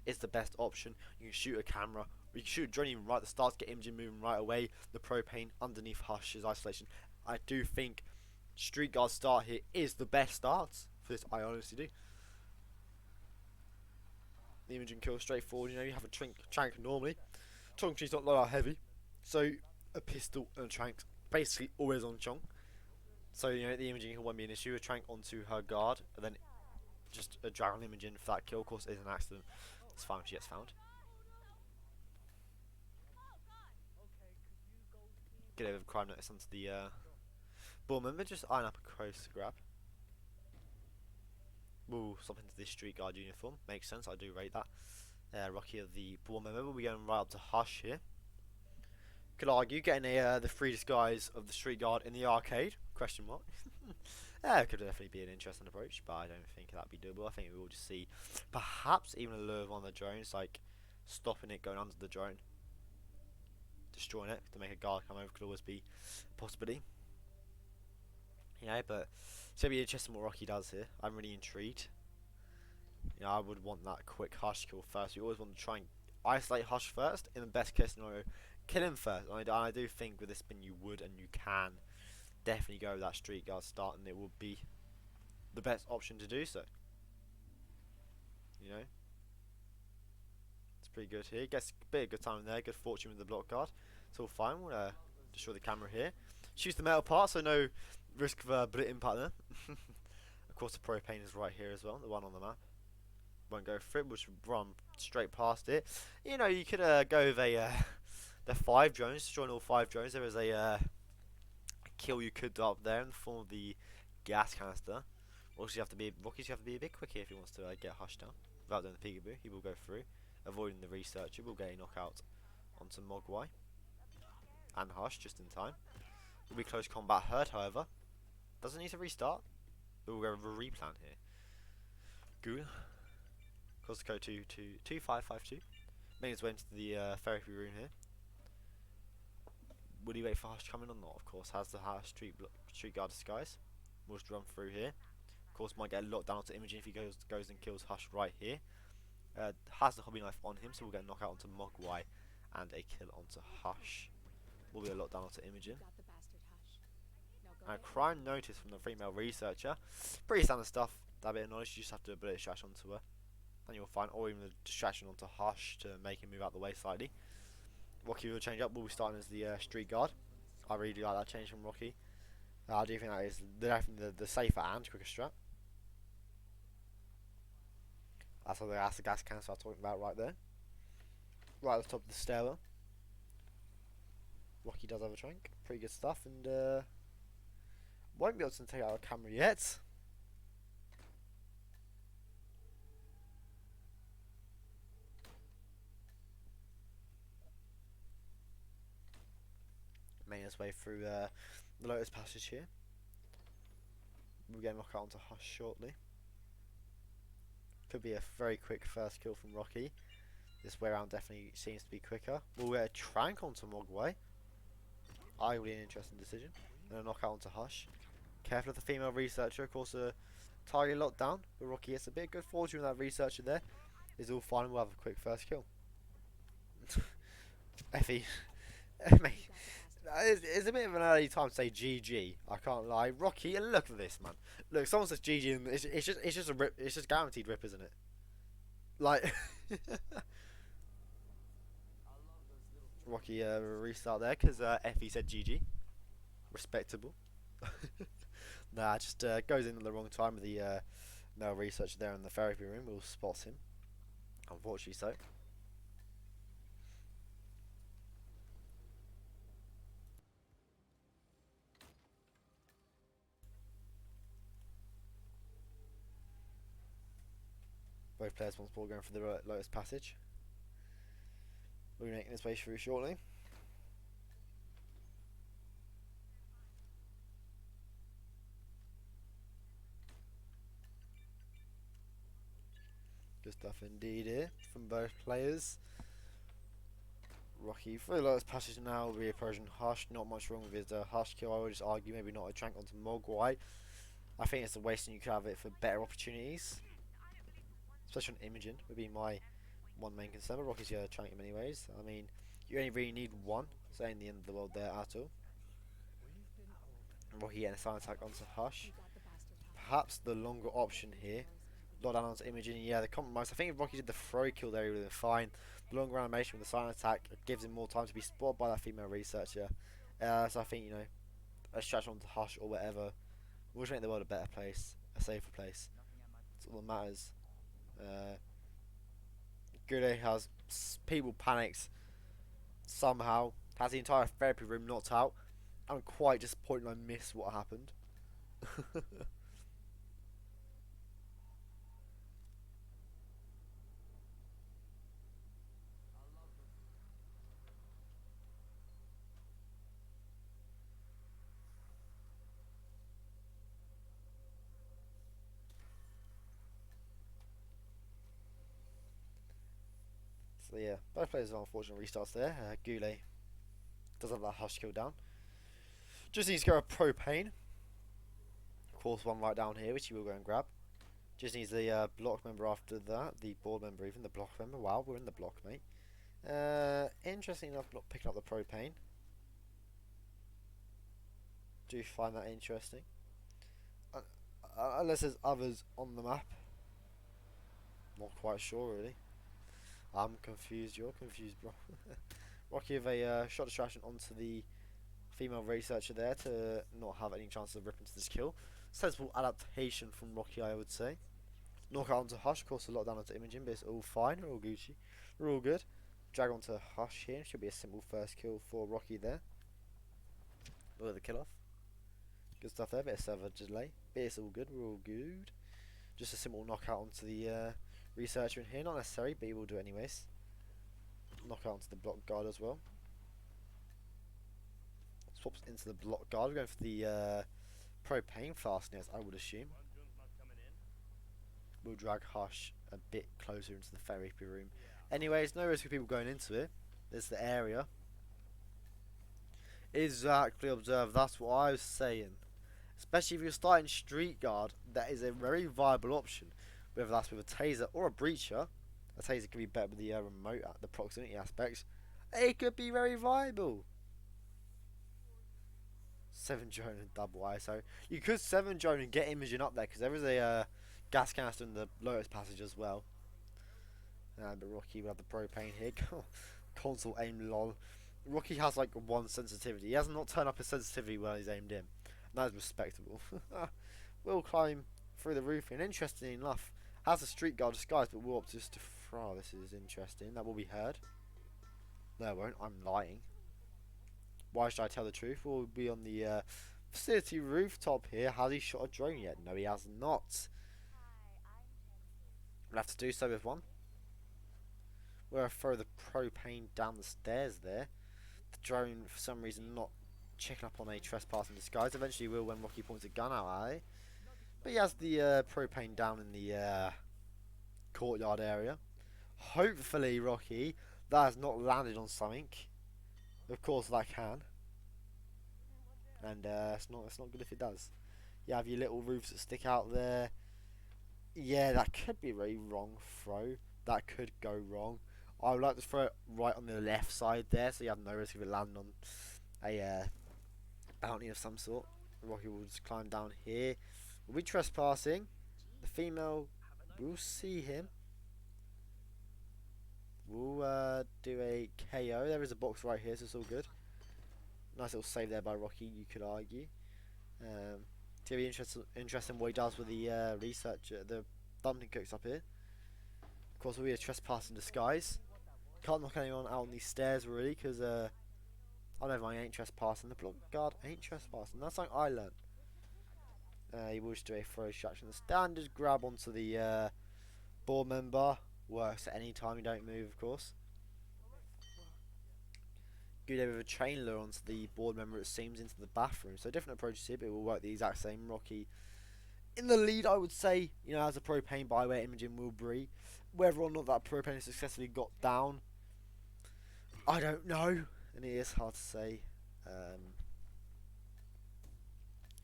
is the best option. You can shoot a camera, or you can shoot a drone even right at the start to get Imogen moving right away. The propane underneath Hush's isolation. I do think street guard start here is the best start for this. I honestly do. The Imogen kill straightforward. You know, you have a trank normally. Chongqing's not low heavy, so a pistol and a trank basically always on Chong. So, you know, the Imogen kill won't be an issue. A trank onto her guard, and then just a drag on Imogen for that kill. Of course, it is an accident. It's fine when she gets found. Get over the crime notice onto the ball member. Just iron up a close grab. We'll stop into this street guard uniform. Makes sense, I do rate that. Rocky of the ball member. We'll be going right up to Hush here. Could argue getting the free disguise of the street guard in the arcade? Question mark. It could definitely be an interesting approach, but I don't think that'd be doable. I think we will just see perhaps even a lure on the drones, like stopping it going under the drone, destroying it to make a guard come over could always be a possibility. Yeah, but it's gonna be interesting what Rocky does here. I'm really intrigued. You know, I would want that quick Hush kill first. You always want to try and isolate Hush first. In the best case scenario, kill him first. I do think with this spin you would and you can definitely go with that street guard start, and it will be the best option to do so. You know, pretty good here. Gets a bit of good time there. Good fortune with the block guard. It's all fine. We'll destroy the camera here. Shoots the metal part, so no risk of bullet impact there. Of course, the propane is right here as well, the one on the map. Won't go for it, we'll just run straight past it. You know, you could go with a the 5 drones, destroying all 5 drones. There is a kill you could do up there in the form of the gas canister. Also, you have to be a bit quick here if he wants to get hushed down without doing the peekaboo. He will go through, avoiding the researcher. We'll get a knockout onto Mogwai and Hush just in time. Will be close combat hurt, however. Doesn't need to restart. But we'll go with a replan here. GuLe. Course the code 2552. Making his way into the therapy room here. Would he wait for Hush to come in or not? Of course, has the street guard disguise. We'll just run through here. Of course, might get locked down onto Imogen if he goes and kills Hush right here. Has the hobby knife on him, so we'll get a knockout onto Mogwai and a kill onto Hush. Will be a lockdown onto Imogen. And a crime notice from the female researcher. Pretty standard stuff. That bit of knowledge, you just have to bullet distraction onto her, and you'll find, or even the distraction onto Hush to make him move out the way slightly. Rocky will change up. We'll be starting as the street guard. I really do like that change from Rocky. I do think that is definitely the safer and quicker strat. That's the gas canister I was talking about right there. Right at the top of the stairwell. Rocky does have a trank. Pretty good stuff, and won't be able to take out a camera yet. Making his way through the Lotus passage here. We'll get a knockout onto Hush shortly. Could be a very quick first kill from Rocky. This way around definitely seems to be quicker. We'll get a trank onto Mogwai. Arguably an interesting decision. And a knockout onto Hush. Careful of the female researcher. Of course, a target locked down. But Rocky gets a bit of good fortune with that researcher there. Is all fine. We'll have a quick first kill. Effie. Mate. It's a bit of an early time to say GG. I can't lie. Rocky, and look at this, man. Look, someone says GG, and it's just a rip. It's just guaranteed rip, isn't it? Like, Rocky restart there because Effie said GG. Respectable. Nah, just goes in at the wrong time with the male researcher there in the therapy room. We'll spot him. Unfortunately, so. Both players once more going for the Lotus passage. We'll be making this way through shortly. Good stuff indeed here from both players. Rocky through the Lotus passage now will be approaching Hush. Not much wrong with his Hush kill. I would just argue maybe not a trank onto Mogwai. I think it's a waste and you could have it for better opportunities. Especially on Imogen would be my one main concern, but Rocky's going to trank him anyways. I mean, you only really need one, so ain't the end of the world there at all. Rocky getting a silent attack onto Hush. Perhaps the longer option here. Lock down onto Imogen, yeah, the compromise. I think if Rocky did the throw kill there, he would have been fine. The longer animation with the silent attack gives him more time to be spotted by that female researcher. So I think, you know, a distraction onto Hush or whatever will just make the world a better place, a safer place. That's all that matters. GuLe has people panics somehow, has the entire therapy room knocked out. I'm quite disappointed I missed what happened. So yeah, both players are unfortunate restarts there. GuLe does have that Hush kill down. Just needs to go with propane. Of course, one right down here, which he will go and grab. Just needs the block member after that, the board member, even the block member. Wow, we're in the block, mate. Interesting enough, not picking up the propane. Do you find that interesting? Unless there's others on the map. Not quite sure, really. I'm confused. You're confused, bro. Rocky with a shot distraction onto the female researcher there to not have any chance of ripping to this kill. Sensible adaptation from Rocky, I would say. Knockout onto Hush, of course, a lot down onto Imogen, but it's all fine. We're all Gucci. We're all good. Drag onto Hush here. Should be a simple first kill for Rocky there. Look at the kill off. Good stuff there. Bit of server delay. But it's all good. We're all good. Just a simple knockout onto the researcher in here. Not necessary, but he will do it anyways. Knockout onto the block guard as well. Swaps into the block guard. We're going for the propane fasteners, I would assume. We'll drag Hush a bit closer into the therapy room. Anyways, no risk of people going into it. There's the area. Exactly, observe. That's what I was saying. Especially if you're starting street guard, that is a very viable option. Whether that's with a taser or a breacher. A taser could be better with the remote, the proximity aspects. It could be very viable. 7 drone and double ISO. You could 7 drone and get Imogen up there because there is a gas canister in the Lotus passage as well. But Rocky will have the propane here. Console aim lol. Rocky has like 1 sensitivity. He has not turned up his sensitivity when he's aimed in. That is respectable. We'll climb through the roof. And interestingly enough, has a street guard disguise, but will opt just to. Oh, this is interesting. That will be heard. No, it won't. I'm lying. Why should I tell the truth? We'll be on the facility rooftop here. Has he shot a drone yet? No, he has not. We'll have to do so with one. We'll throw the propane down the stairs there. The drone, for some reason, not checking up on a trespassing disguise. Eventually will when Rocky points a gun out at it. But he has the propane down in the courtyard area. Hopefully, Rocky, that has not landed on something. Of course that can. And it's not good if it does. You have your little roofs that stick out there. Yeah, that could be a very wrong throw. That could go wrong. I would like to throw it right on the left side there, so you have no risk of it landing on a bounty of some sort. Rocky will just climb down here. We'll be trespassing. The female, we'll see him. We'll do a KO. There is a box right here, so it's all good. Nice little save there by Rocky, you could argue. It's going to be interesting what he does with the researcher, the dumping cooks up here. Of course, we'll be a trespass in disguise. Can't knock anyone out on these stairs, really, because I know if I ain't trespassing. The block guard ain't trespassing. That's something I learned. He will just do a throw distraction. The standard grab onto the board member. Works at any time you don't move, of course. GuLe with a chain lure onto the board member, it seems, into the bathroom. So different approaches here, but it will work the exact same. Rocky in the lead, I would say, you know, as a propane byway, Imogen will be. Whether or not that propane has successfully got down, I don't know. And it is hard to say.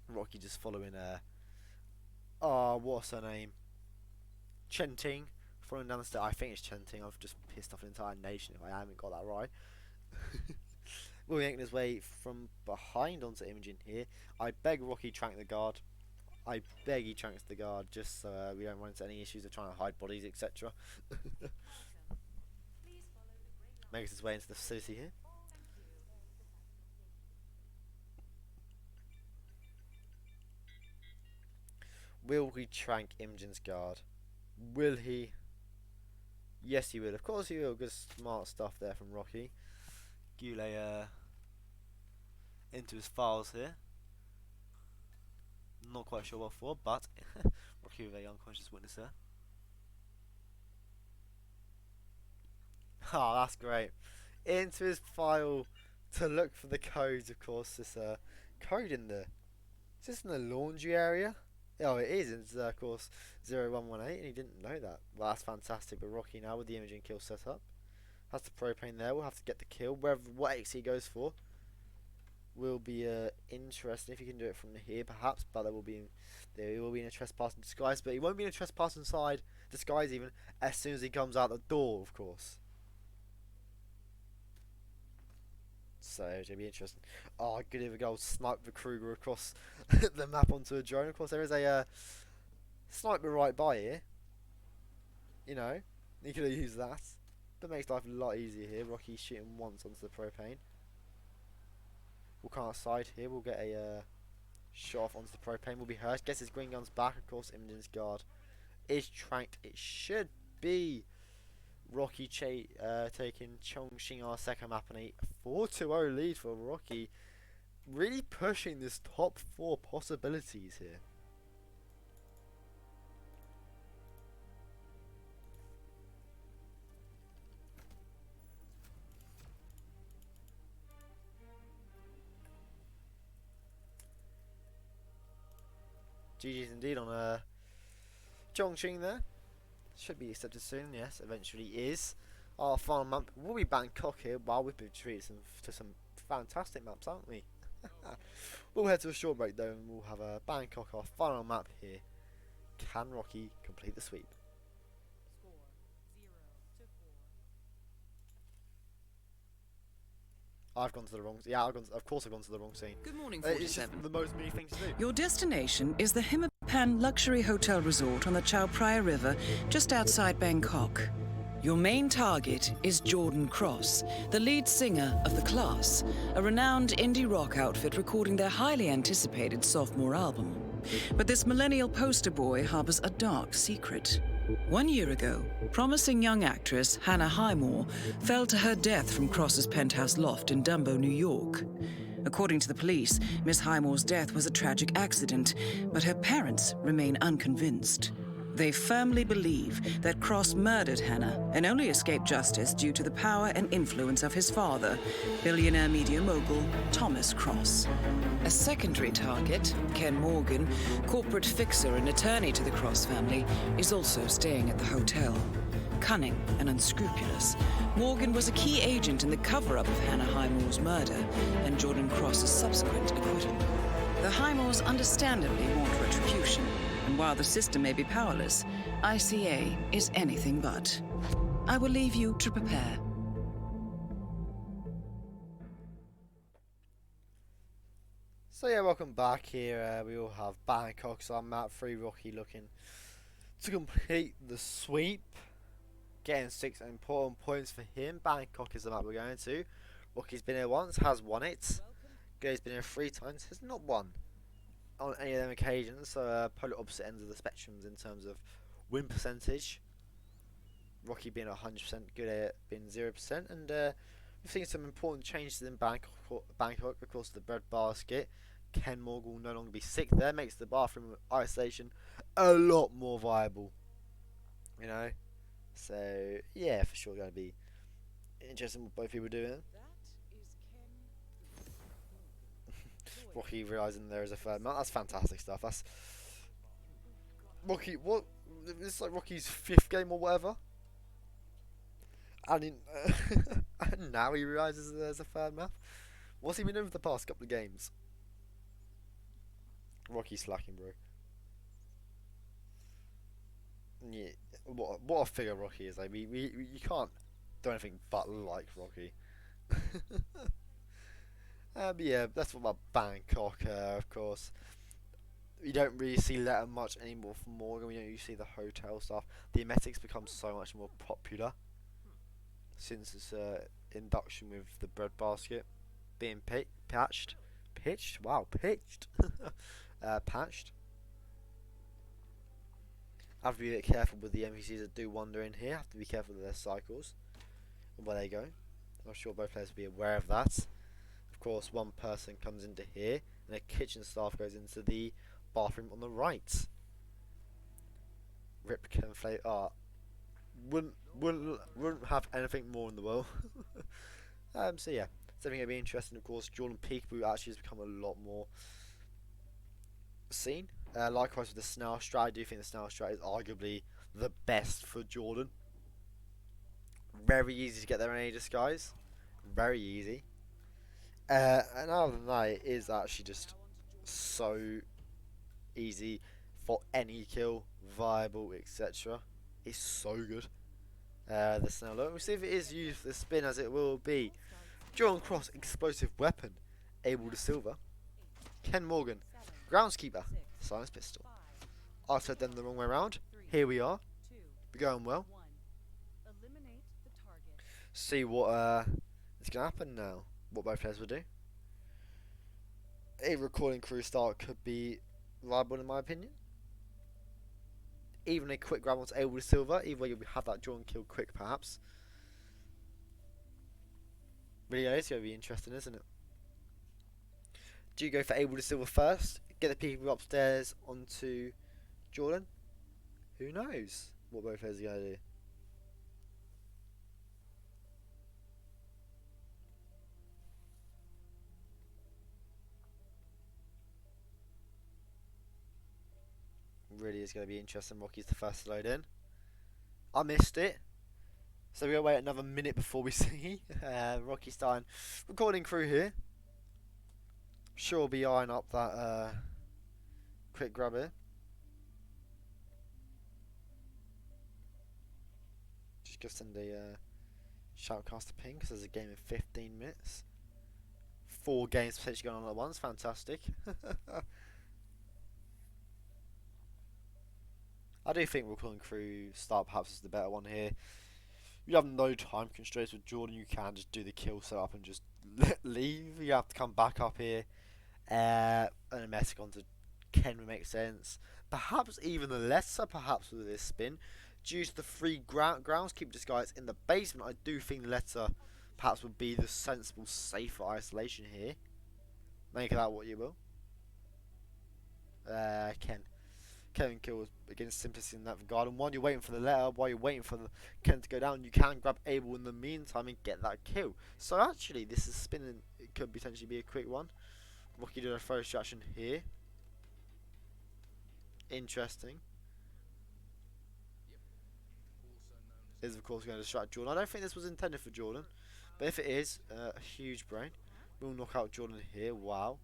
Rocky just following what's her name? Chenting. Following down the stairs. I think it's Chenting. I've just pissed off an entire nation if I haven't got that right. We'll be making his way from behind onto Imogen here. I beg Rocky trank the guard. I beg he tranks the guard just so we don't run into any issues of trying to hide bodies, etc. Makes his way into the facility here. Will he trank Imogen's guard? Will he? Yes, he will. Of course he will. Good, smart stuff there from Rocky. GuLe into his files here. Not quite sure what for, but Rocky with a unconscious witness there. Ah, that's great. Into his file to look for the codes, of course. This code in the... Is this in the laundry area? Oh, it is. It's, of course, 0118, and he didn't know that. Well, that's fantastic. But Rocky now with the Imogen kill set up. Has the propane there. We'll have to get the kill. What X he goes for will be interesting if he can do it from here, perhaps. But he will be in a trespassing disguise. But he won't be in a trespassing disguise even as soon as he comes out the door, of course. So it'll be interesting. Oh, good if a goal snipe the Kruger across the map onto a drone. Of course, there is a sniper right by here. You know, you could have used that. That makes life a lot easier here. Rocky's shooting once onto the propane. We'll come outside here. We'll get a shot off onto the propane. We'll be hurt. Gets his green guns back. Of course, Imogen's guard is tranked. It should be Rocky taking Chongqing our second map and a 4-2-0 lead for Rocky. Really pushing this top 4 possibilities here. GG's indeed on Chongqing there. Should be accepted soon, yes, eventually is. Our final map will be Bangkok here, while we've been treated to some fantastic maps, aren't we? We'll head to a short break though, and we'll have a Bangkok, our final map here. Can Rocky complete the sweep? I've gone to the wrong. Yeah, of course I've gone to the wrong scene. Good morning, It's just 47. the most me thing to do. Your destination is the Himapan Luxury Hotel Resort on the Chao Phraya River, just outside Bangkok. Your main target is Jordan Cross, the lead singer of The Class, a renowned indie rock outfit recording their highly anticipated sophomore album. But this millennial poster boy harbors a dark secret. 1 year ago, promising young actress Hannah Highmore fell to her death from Cross's penthouse loft in Dumbo, New York. According to the police, Miss Highmore's death was a tragic accident, but her parents remain unconvinced. They firmly believe that Cross murdered Hannah and only escaped justice due to the power and influence of his father, billionaire media mogul Thomas Cross. A secondary target, Ken Morgan, corporate fixer and attorney to the Cross family, is also staying at the hotel. Cunning and unscrupulous, Morgan was a key agent in the cover-up of Hannah Highmore's murder and Jordan Cross's subsequent acquittal. The Highmores understandably want retribution, and while the system may be powerless, ICA is anything but. I will leave you to prepare. So yeah, welcome back here. We all have Bangkok, so I'm map 3 Rocky looking to complete the sweep. Getting 6 important points for him. Bangkok is the map we're going to. Rocky's been here once, has won it. GuLe's been here 3 times, has not won on any of them occasions. So polar opposite ends of the spectrums in terms of win percentage. Rocky being 100%, GuLe being 0%, and we've seen some important changes in Bangkok. Of course, the bread basket. Ken Morgan will no longer be sick there, makes the bathroom isolation a lot more viable. You know, so yeah, for sure going to be interesting what both people are doing. Rocky realising there is a third man. That's fantastic stuff. That's Rocky. What? It's like Rocky's 5th game or whatever. And and now he realises there's a third map. What's he been doing for the past couple of games? Rocky's slacking, bro. Yeah, what a figure Rocky is. Like you can't do anything but like Rocky. But yeah, that's what about Bangkok. Of course, you don't really see that much anymore from Morgan. We don't usually see the hotel stuff. The emetics become so much more popular since its induction with the bread basket being patched. Have to be a bit careful with the NPCs that do wander in here. Have to be careful with their cycles and where they go. I'm sure both players will be aware of that. Of course, one person comes into here, and their kitchen staff goes into the bathroom on the right. Rip Ken Flay. Wouldn't have anything more in the world. So yeah, something that'll be interesting. Of course, Jordan Peekaboo actually has become a lot more seen. Likewise with the Snail Strat, I do think the Snail Strat is arguably the best for Jordan. Very easy to get there in any disguise. Very easy. And other than that, it is actually just so easy for any kill, viable, etc. It's so good. The Snail. We'll see if it is used for the spin, as it will be. Jordan Cross, explosive weapon, able to silver. Ken Morgan, groundskeeper, silence pistol. I said them the wrong way around. Here we are. We're going well. see what is gonna happen now. What both players will do. A recording crew start could be viable in my opinion. Even a quick grab onto Able to Silver, either way you'll have that draw and kill quick perhaps. But yeah, it's gonna be interesting, isn't it? Do you go for Able to Silver first? Get the people upstairs onto Jordan? Who knows what both players are gonna do. Really is going to be interesting. Rocky's the first to load in. I missed it. So we'll wait another minute before we see Rocky starting recording crew here. Sure we'll be eyeing up that quick grab here. Just go send a shoutcaster ping because there's a game in 15 minutes. 4 games potentially going on at once. Fantastic. I do think recording crew start perhaps is the better one here. You have no time constraints with Jordan. You can just do the kill setup and just leave. You have to come back up here. And a message onto Ken would make sense. Perhaps even the lesser, perhaps with this spin. Due to the free groundskeeper disguise in the basement, I do think the letter perhaps would be the sensible, safer isolation here. Make of that what you will. Kevin kills against Simplicity in that regard. And while you're waiting for the letter, while you're waiting for the Ken to go down, you can grab Abel in the meantime and get that kill. So actually, this is spinning. It could potentially be a quick one. Rocky did a throw distraction here. Interesting. Is of course going to distract Jordan. I don't think this was intended for Jordan, but if it is, a huge brain. We'll knock out Jordan here. Wow,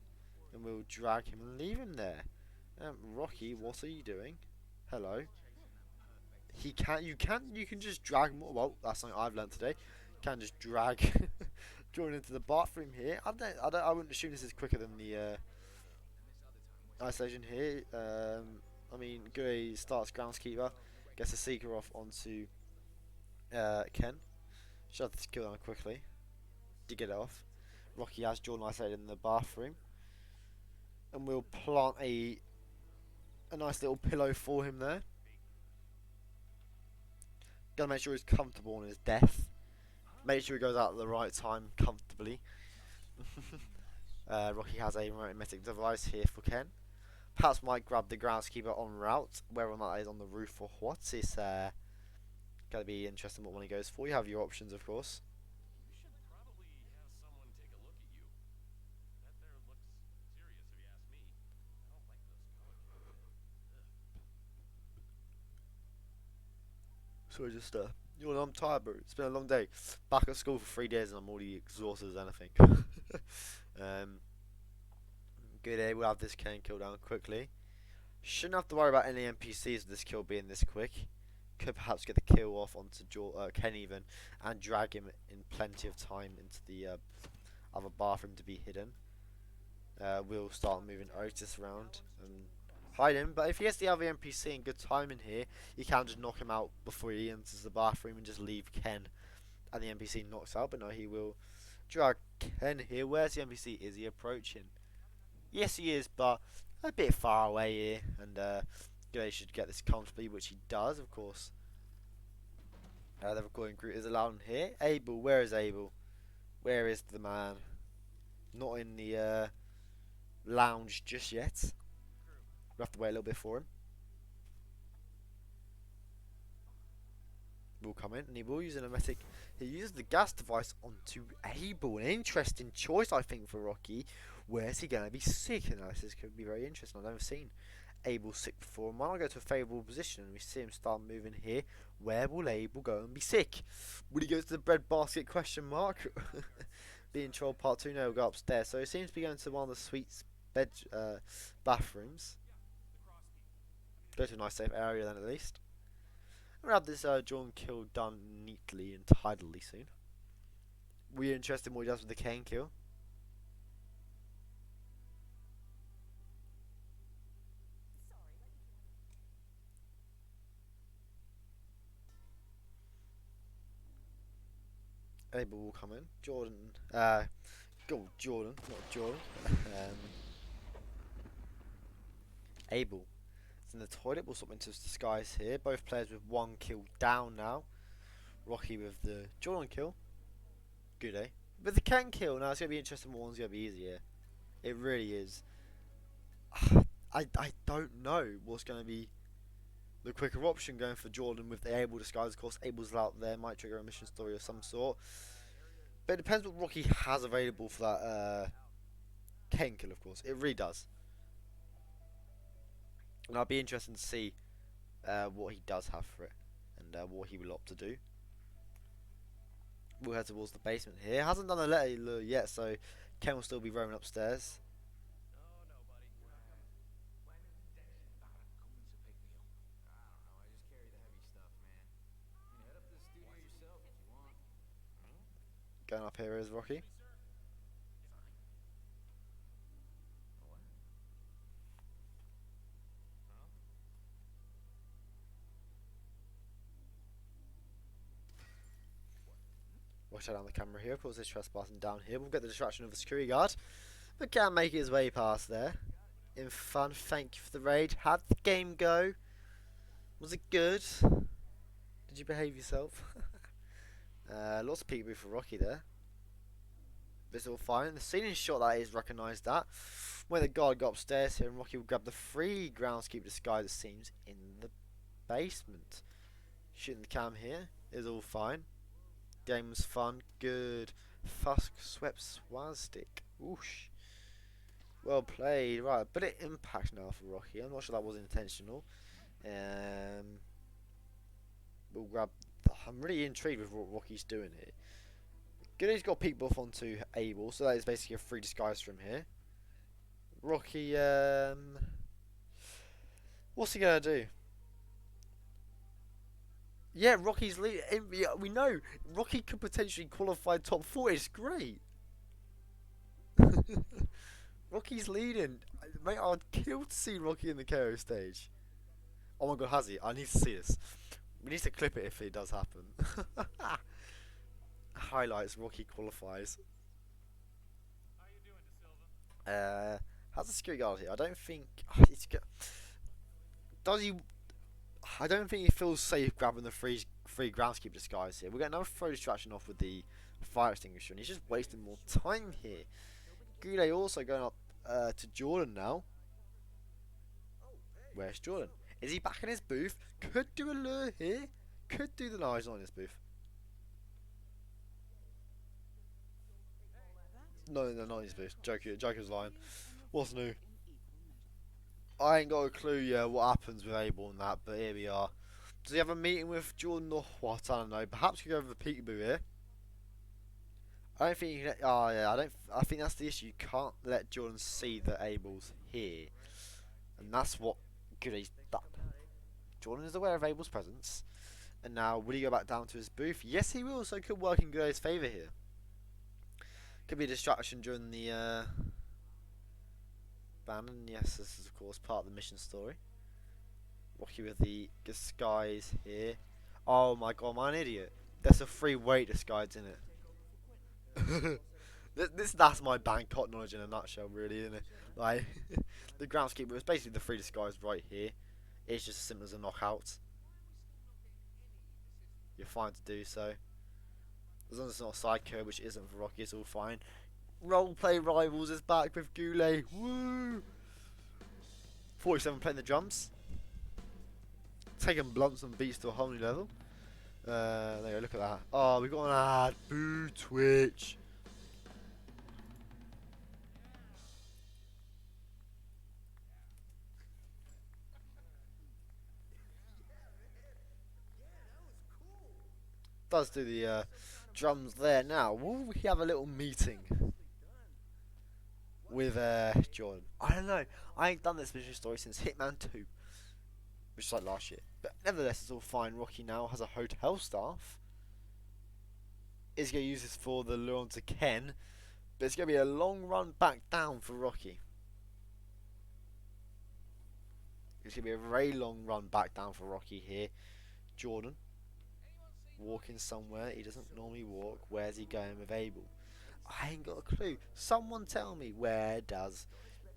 and we'll drag him and leave him there. Rocky, what are you doing? Hello. You can just drag him. Well, that's something I've learned today. You can just drag Jordan into the bathroom here. I wouldn't assume this is quicker than the isolation here. I mean, GuLe starts groundskeeper, gets a seeker off onto Ken. Shut this kill down quickly. To get it off. Rocky has Jordan isolated in the bathroom, and we'll plant a nice little pillow for him there. Gotta make sure he's comfortable on his death. Make sure he goes out at the right time comfortably. Rocky has a remote device here for Ken. Perhaps might grab the groundskeeper en route, whether or not that is on the roof or what. It's gonna be interesting what one he goes for. You have your options, of course. So just I'm tired, bro. It's been a long day. Back at school for 3 days and I'm already exhausted as anything. Good. We'll have this Ken kill down quickly. Shouldn't have to worry about any NPCs with this kill being this quick. Could perhaps get the kill off onto Ken even and drag him in plenty of time into the other bathroom to be hidden. We'll start moving Otis around and hide him, but if he has the other NPC in good time in here, you can just knock him out before he enters the bathroom and just leave Ken and the NPC knocks out. But no, he will drag Ken here. Where's the NPC? Is he approaching? Yes he is, but a bit far away here, and GuLe should get this comfortably, which he does, of course. The recording crew is allowed in here. Abel, where is Abel? Where is the man? Not in the lounge just yet. We'll have to wait a little bit for him. Will come in and he will use an emetic. He uses the gas device onto Abel. An interesting choice, I think, for Rocky. Where's he going to be sick? And this could be very interesting. I've never seen Abel sick before. Might not go to a favourable position and we see him start moving here. Where will Abel go and be sick? Will he go to the bread basket? Question mark. Being trolled part 2. No, we'll go upstairs. So he seems to be going to one of the suites bathrooms. Go to a nice safe area then at least. We'll have this Jordan kill done neatly and tidily soon. We're interested in what he does with the Kane kill. Abel will come in. Jordan, Jordan, not Jordan. Abel is in the toilet. We'll swap into his disguise here. Both players with 1 kill down now. Rocky with the Jordan kill. Good, eh? With the Ken kill, now it's going to be interesting. One's going to be easier. It really is. I don't know what's going to be the quicker option, going for Jordan with the Abel disguise. Of course, Abel's out there, might trigger a mission story of some sort. But it depends what Rocky has available for that Ken kill, of course. It really does. And I'll be interested to see what he does have for it, and what he will opt to do. We'll head towards the basement here. Hasn't done a letter yet, so Ken will still be roaming upstairs. Going up here is Rocky. Watch out on the camera here. Of course, there's trespassing down here. We'll get the distraction of the security guard, but can't make his way past there. In fun, thank you for the raid. How'd the game go? Was it good? Did you behave yourself? Lots of peekaboo for Rocky there. But it's all fine. The ceiling shot that is recognised that. When the guard got upstairs here, and Rocky will grab the free groundskeeper disguise, it seems, in the basement. Shooting the cam here is all fine. Game was fun. Good. Fusk swept swastic. Whoosh. Well played. Right, but it impact now for Rocky. I'm not sure that was intentional. We'll grab. I'm really intrigued with what Rocky's doing here. GuLe's got peek buff onto Abel, so that is basically a free disguise from here. Rocky, what's he gonna do? Yeah, Rocky's lead. We know Rocky could potentially qualify top 4. It's great. Rocky's leading. Mate, I'd kill to see Rocky in the KO stage. Oh my god, has he? I need to see this. We need to clip it if it does happen. Highlights, Rocky qualifies. How's the security guard here? I don't think it's good. Does he? I don't think he feels safe grabbing the free groundskeeper disguise here. We're getting another throw distraction off with the fire extinguisher, and he's just wasting more time here. GuLe also going up to Jordan now. Where's Jordan? Is he back in his booth? Could do a lure here. Could do the no, he's not in his booth. No, not in his booth. Joker's lying. What's new? I ain't got a clue yet what happens with Abel and that, but here we are. Does he have a meeting with Jordan or what? I don't know. Perhaps we go over the peekaboo here. I don't think you can. Oh yeah, I think that's the issue. You can't let Jordan see that Abel's here, and that's what GuLe's done. Jordan is aware of Abel's presence, and now will he go back down to his booth? Yes, he will. So it could work in GuLe's favour here. Could be a distraction during the ban, and yes, this is of course part of the mission story. Rocky with the disguise here. Oh my god, I'm an idiot. There's a free weight disguise in it. That's my Bangkok knowledge in a nutshell, really, isn't it? Like the groundskeeper is basically the free disguise right here. It's just as simple as a knockout. You're fine to do so. As long as it's not a side kill, which isn't for Rocky, it's all fine. Roleplay Rivals is back with GuLe. Woo! 47 playing the drums. Taking blunts and beats to a whole new level. There you go, look at that. Oh, we got an ad. Boo, Twitch. Does do the drums there. Now, will we have a little meeting with Jordan? I don't know. I ain't done this mission story since Hitman 2, which is like last year. But nevertheless, it's all fine. Rocky now has a hotel staff. Is going to use this for the lure to Ken, but it's going to be a long run back down for Rocky. It's going to be a very long run back down for Rocky here. Jordan. walking somewhere he doesn't normally walk. Where's he going with Abel? I ain't got a clue. Someone tell me, where does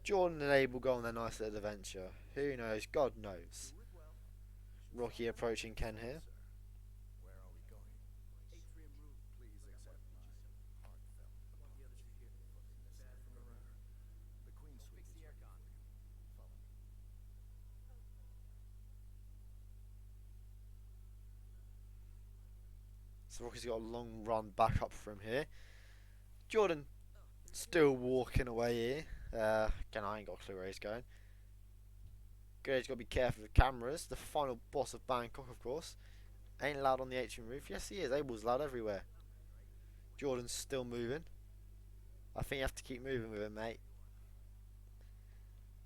Jordan and Abel go on their nice little adventure? Who knows? God knows. Rocky approaching Ken here. So Rocky's got a long run back up from here. Jordan still walking away here. Again, I ain't got a clue where he's going. Good, got to be careful with cameras. The final boss of Bangkok, of course. Ain't allowed on the atrium roof. Yes, he is. Abel's allowed everywhere. Jordan's still moving. I think you have to keep moving with him, mate.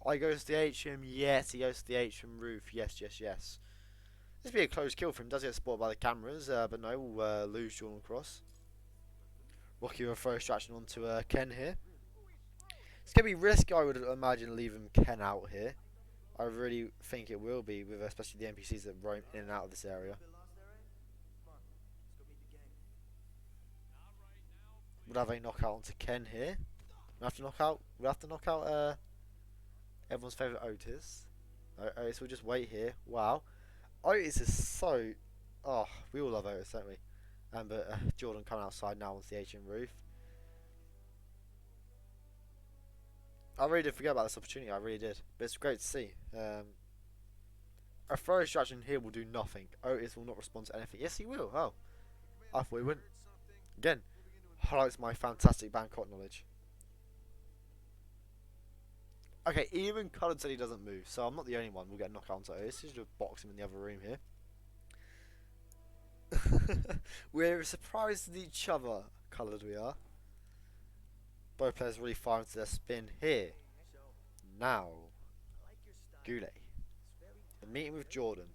Oh, he goes to the atrium. Yes, he goes to the atrium roof. Yes, yes, yes. This will be a close kill for him. Does get spotted by the cameras, but no, we'll lose Jordan across. Rocky will throw distraction onto Ken here. It's going to be risky, I would imagine, leaving Ken out here. I really think it will be, with especially the NPCs that roam in and out of this area. We'll have a knockout onto Ken here. We'll have to knock out everyone's favourite Otis. Otis will just wait here. Wow. Otis is so... Oh, we all love Otis, don't we? But Jordan coming outside now onto the atrium roof. I really did forget about this opportunity, I really did. But it's great to see. A throw distraction here will do nothing. Otis will not respond to anything. Yes, he will. Oh. I thought he wouldn't. Again, highlights my fantastic Bangkok knowledge. Okay, even Cullen said he doesn't move, so I'm not the only one. We'll get a knockout onto Otis. Just box him in the other room here. We're surprised at each other, coloured we are. Both players really far into their spin here. Now, GuLe. The meeting with Jordan.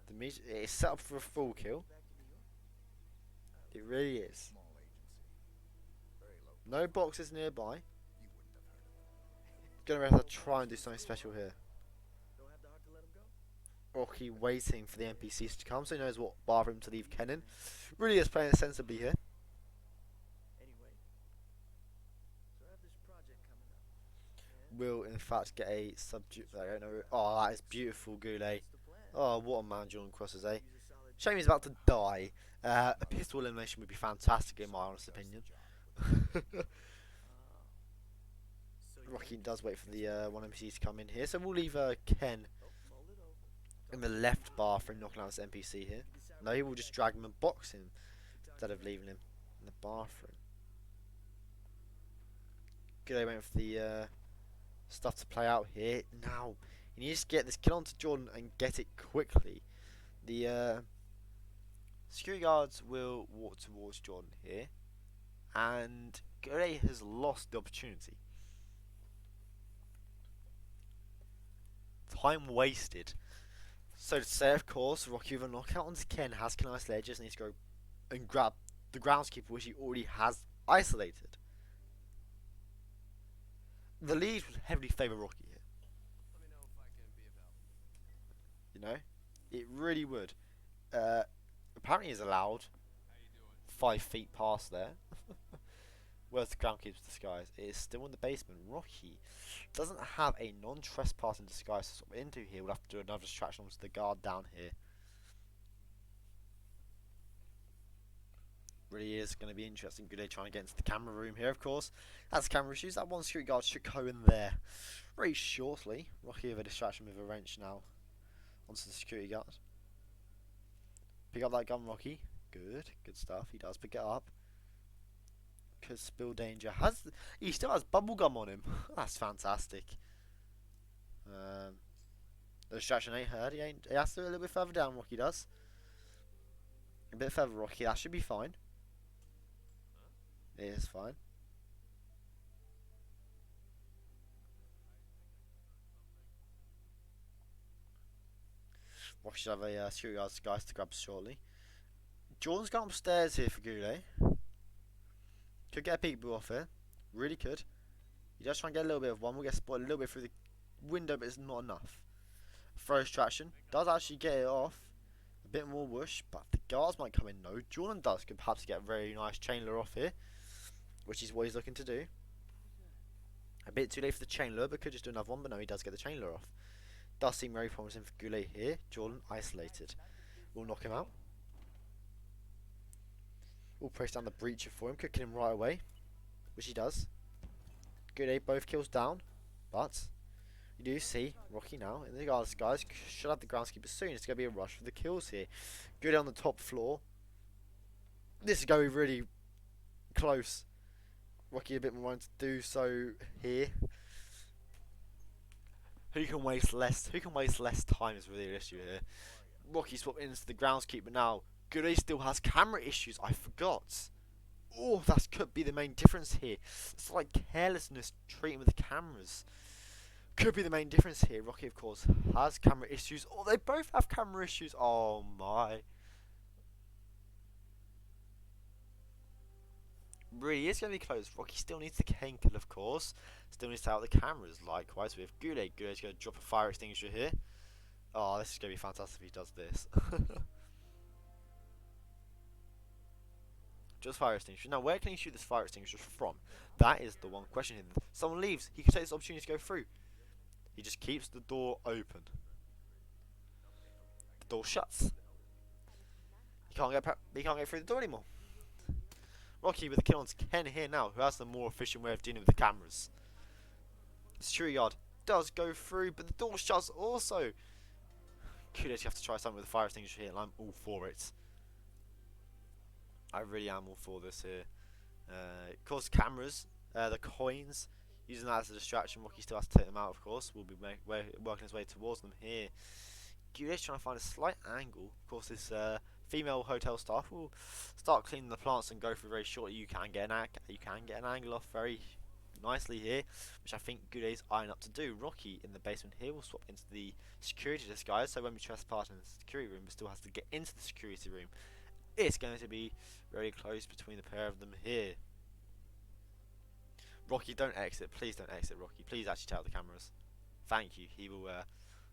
The meet is set up for a full kill. It really is. No boxes nearby. Gonna have to try and do something special here. Rocky waiting for the NPCs to come, so he knows what bathroom to leave Ken in. Really is playing sensibly here. Will in fact get a subject. I don't know. Oh, that is beautiful, GuLe. Oh, what a man Jordan crosses, eh? Shame he's about to die. A pistol elimination would be fantastic in my honest opinion. Rocky does wait for the one NPC to come in here, so we'll leave Ken in the left bathroom knocking out this NPC here. No, he will just drag him and box him instead of leaving him in the bathroom. GuLe waiting for the stuff to play out here. Now, he needs to get this kill onto Jordan and get it quickly. The security guards will walk towards Jordan here, and GuLe has lost the opportunity. Time wasted. So to say, of course, Rocky with a knockout onto Ken has Ken isolated, just needs to go and grab the groundskeeper, which he already has isolated. The lead would heavily favour Rocky here. You know? It really would. Apparently he's allowed 5 feet past there. Where's the groundkeeper's disguise? It is still in the basement. Rocky doesn't have a non-trespassing disguise to swap into here. We'll have to do another distraction onto the guard down here. Really is going to be interesting. GuLe trying to get into the camera room here, of course. As camera issues, that one security guard should go in there very shortly. Rocky with a distraction with a wrench now onto the security guard. Pick up that gun, Rocky. Good stuff. He does pick it up. Could spill danger. He still has bubblegum on him. That's fantastic. The distraction ain't heard. He has to do a little bit further down. Rocky does. A bit further, Rocky. That should be fine. It is fine. Rocky should have a security guys to grab shortly. Jordan's gone upstairs here for GuLe. Could get a peekaboo off here. Really could. He does try and get a little bit of one. We'll get spotted a little bit through the window, but it's not enough. Throw distraction. Does actually get it off. A bit more whoosh, but the guards might come in. No, Jordan does could perhaps get a very nice chain lure off here, which is what he's looking to do. A bit too late for the chain lure, but could just do another one, but no, he does get the chain lure off. Does seem very promising for GuLe here. Jordan isolated. Will knock him out. Will press down the breacher for him, cooking him right away, which he does. GuLe both kills down, but you do see Rocky now, and the guys should have the groundskeeper soon. It's going to be a rush for the kills here. GuLe on the top floor. This is going to be really close. Rocky a bit more wanting to do so here. Who can waste less time is really the issue here. Rocky swapped into the groundskeeper now. GuLe still has camera issues. I forgot. Oh, that could be the main difference here. It's like carelessness treating with the cameras. Could be the main difference here. Rocky, of course, has camera issues. Oh, they both have camera issues. Oh my. Really is going to be close. Rocky still needs the Kenkel, of course. Still needs to out the cameras. Likewise with GuLe. GuLe's going to drop a fire extinguisher here. Oh, this is going to be fantastic if he does this. Just fire extinguisher. Now, where can he shoot this fire extinguisher from? That is the one question here. Someone leaves. He can take this opportunity to go through. He just keeps the door open. The door shuts. He can't get through the door anymore. Rocky with a kill on Ken here now, who has the more efficient way of dealing with the cameras. Security guard does go through, but the door shuts also. Kudos, you have to try something with the fire extinguisher here, and I'm all for it. I really am all for this here. Of course, cameras, the coins, using that as a distraction. Rocky still has to take them out, of course. We'll be working his way towards them here. Kudos trying to find a slight angle. Of course, this female hotel staff will start cleaning the plants and go through very shortly. You can get an angle off very nicely here, which I think GuLe's eyeing up to do. Rocky in the basement here will swap into the security disguise, so when we trespass in the security room, but still has to get into the security room. It's going to be very close between the pair of them here. Rocky, don't exit. Please don't exit, Rocky. Please actually take out the cameras. Thank you. He will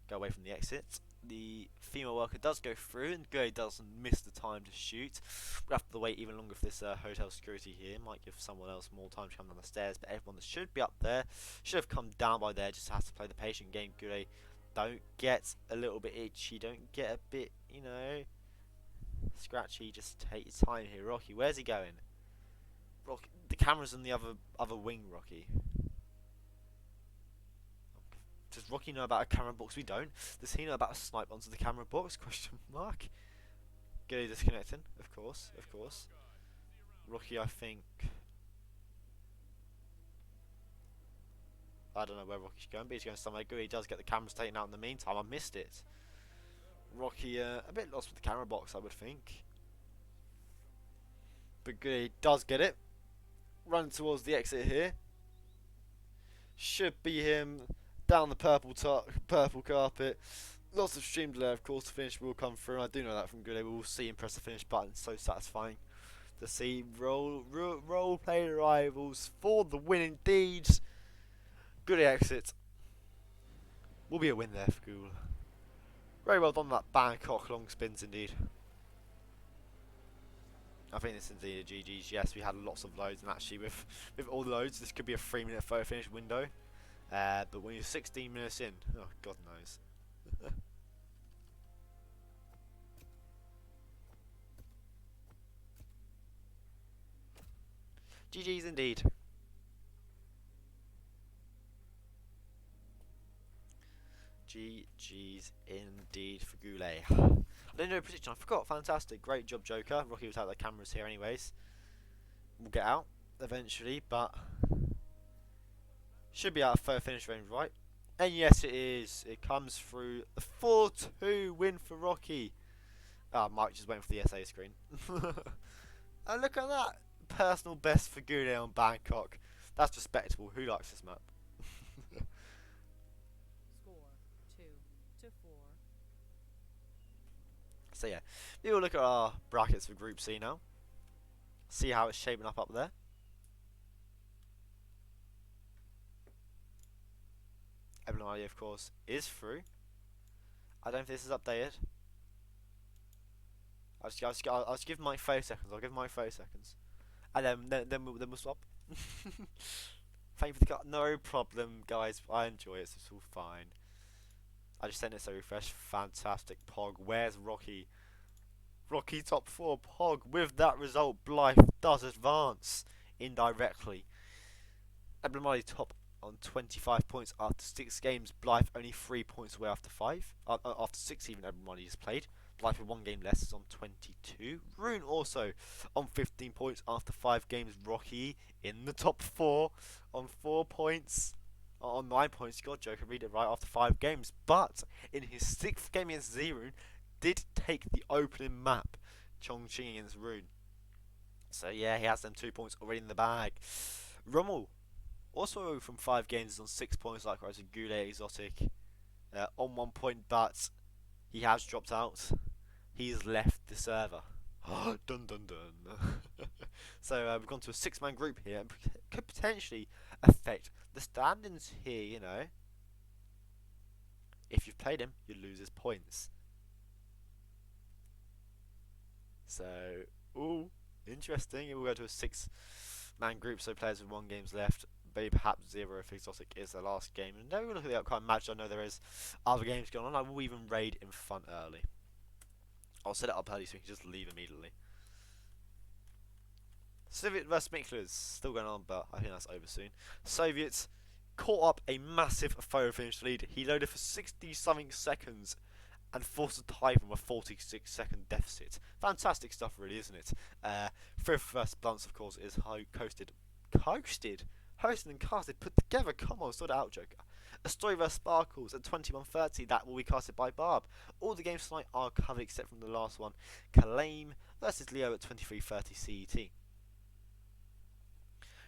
go away from the exit. The female worker does go through, and GuLe doesn't miss the time to shoot. We'll have to wait even longer for this hotel security here. Might give someone else more time to come down the stairs, but everyone that should be up there should have come down by there. Just has to play the patient game. GuLe, don't get a little bit itchy. Don't get a bit, you know, scratchy. Just take your time here. Rocky, where's he going? Rocky, the camera's in the other wing, Rocky. Does Rocky know about a camera box? We don't. Does he know about a snipe onto the camera box? Question mark. GuLe disconnecting, of course. Rocky, I think. I don't know where Rocky's going, but he's going somewhere good. He does get the cameras taken out in the meantime. I missed it. Rocky, a bit lost with the camera box, I would think. But GuLe does get it. Running towards the exit here. Should be him. Down the purple carpet. Lots of stream delay, of course. The finish will come through. I do know that from GuLe. We will see him press the finish button. So satisfying to see role play rivals for the win indeed. GuLe exit. Will be a win there for GuLe. Very well done, that Bangkok long spins indeed. I think this is indeed a GG's. Yes, we had lots of loads, and actually with all the loads, this could be a 3-minute photo finish window. But when you're 16 minutes in, oh, God knows. GG's indeed. GG's indeed for GuLe. I didn't know a prediction, I forgot. Fantastic. Great job, Joker. Rocky was out of the cameras here anyways. We'll get out eventually, but should be out of third finish range, right? And yes, it is. It comes through. A 4-2 win for Rocky. Ah, Mike just waiting for the SA screen. And look at that. Personal best for GuLe on Bangkok. That's respectable. Who likes this map? Score 2-4. So yeah, we will look at our brackets for Group C now. See how it's shaping up there. Evelyn, of course, is through. I don't think this is updated. I'll just give Mike 30 seconds. I'll give Mike 30 seconds, and then we'll swap. Thank you for the cut. No problem, guys. I enjoy it. So it's all fine. I just sent it so refresh. Fantastic. Pog. Where's Rocky? Rocky top 4. Pog. With that result, Blythe does advance indirectly. Abnormally top on 25 points after 6 games. Blythe only 3 points away after 5. After 6 even Abnormally has played. Blythe with 1 game less is on 22. Rune also on 15 points after 5 games. Rocky in the top 4 on 4 points. On 9 points, God, Joker, read it right, after 5 games. But in his 6th game against Zerun, did take the opening map, Chongqing against Rune. So yeah, he has them 2 points already in the bag. Rommel, also from 5 games, is on 6 points, likewise with GuLe Exotic on 1 point, but he has dropped out. He's left the server. Dun dun dun. So we've gone to a 6-man group here, and could potentially affect the standings here, you know. If you've played him, you lose his points. So, ooh, interesting. We'll go to a 6-man group, so players with 1 games left. Maybe perhaps 0 if Exotic is the last game. And then we look at the upcoming match. I know there is other games going on. I will even raid in front early. I'll set it up early so we can just leave immediately. Soviet vs Miklers still going on, but I think that's over soon. Soviets caught up a massive photo finish lead. He loaded for 60-something seconds and forced a tie from a 46-second deficit. Fantastic stuff, really, isn't it? Fifth vs Blunts, of course, is hosted, and casted, put together. Come on, sort it out, Joker. A Story vs Sparkles at 21:30. That will be casted by Barb. All the games tonight are covered except from the last one. Kalame versus Leo at 23:30 CET.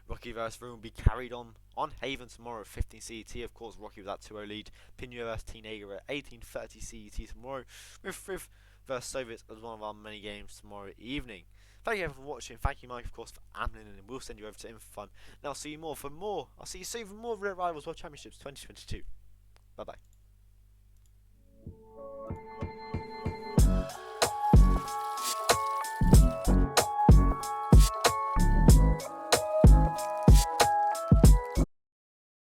Rocky vs Rune will be carried on Haven tomorrow at 15 CET. Of course, Rocky with that 2-0 lead. Pinyo vs Teenager at 18:30 CET tomorrow. With Friv vs Soviets as one of our many games tomorrow evening. Thank you everyone for watching. Thank you, Mike, of course, for admin, and we'll send you over to Infofun. And I'll see you soon for more Real Rivals World Championships 2022. Bye bye.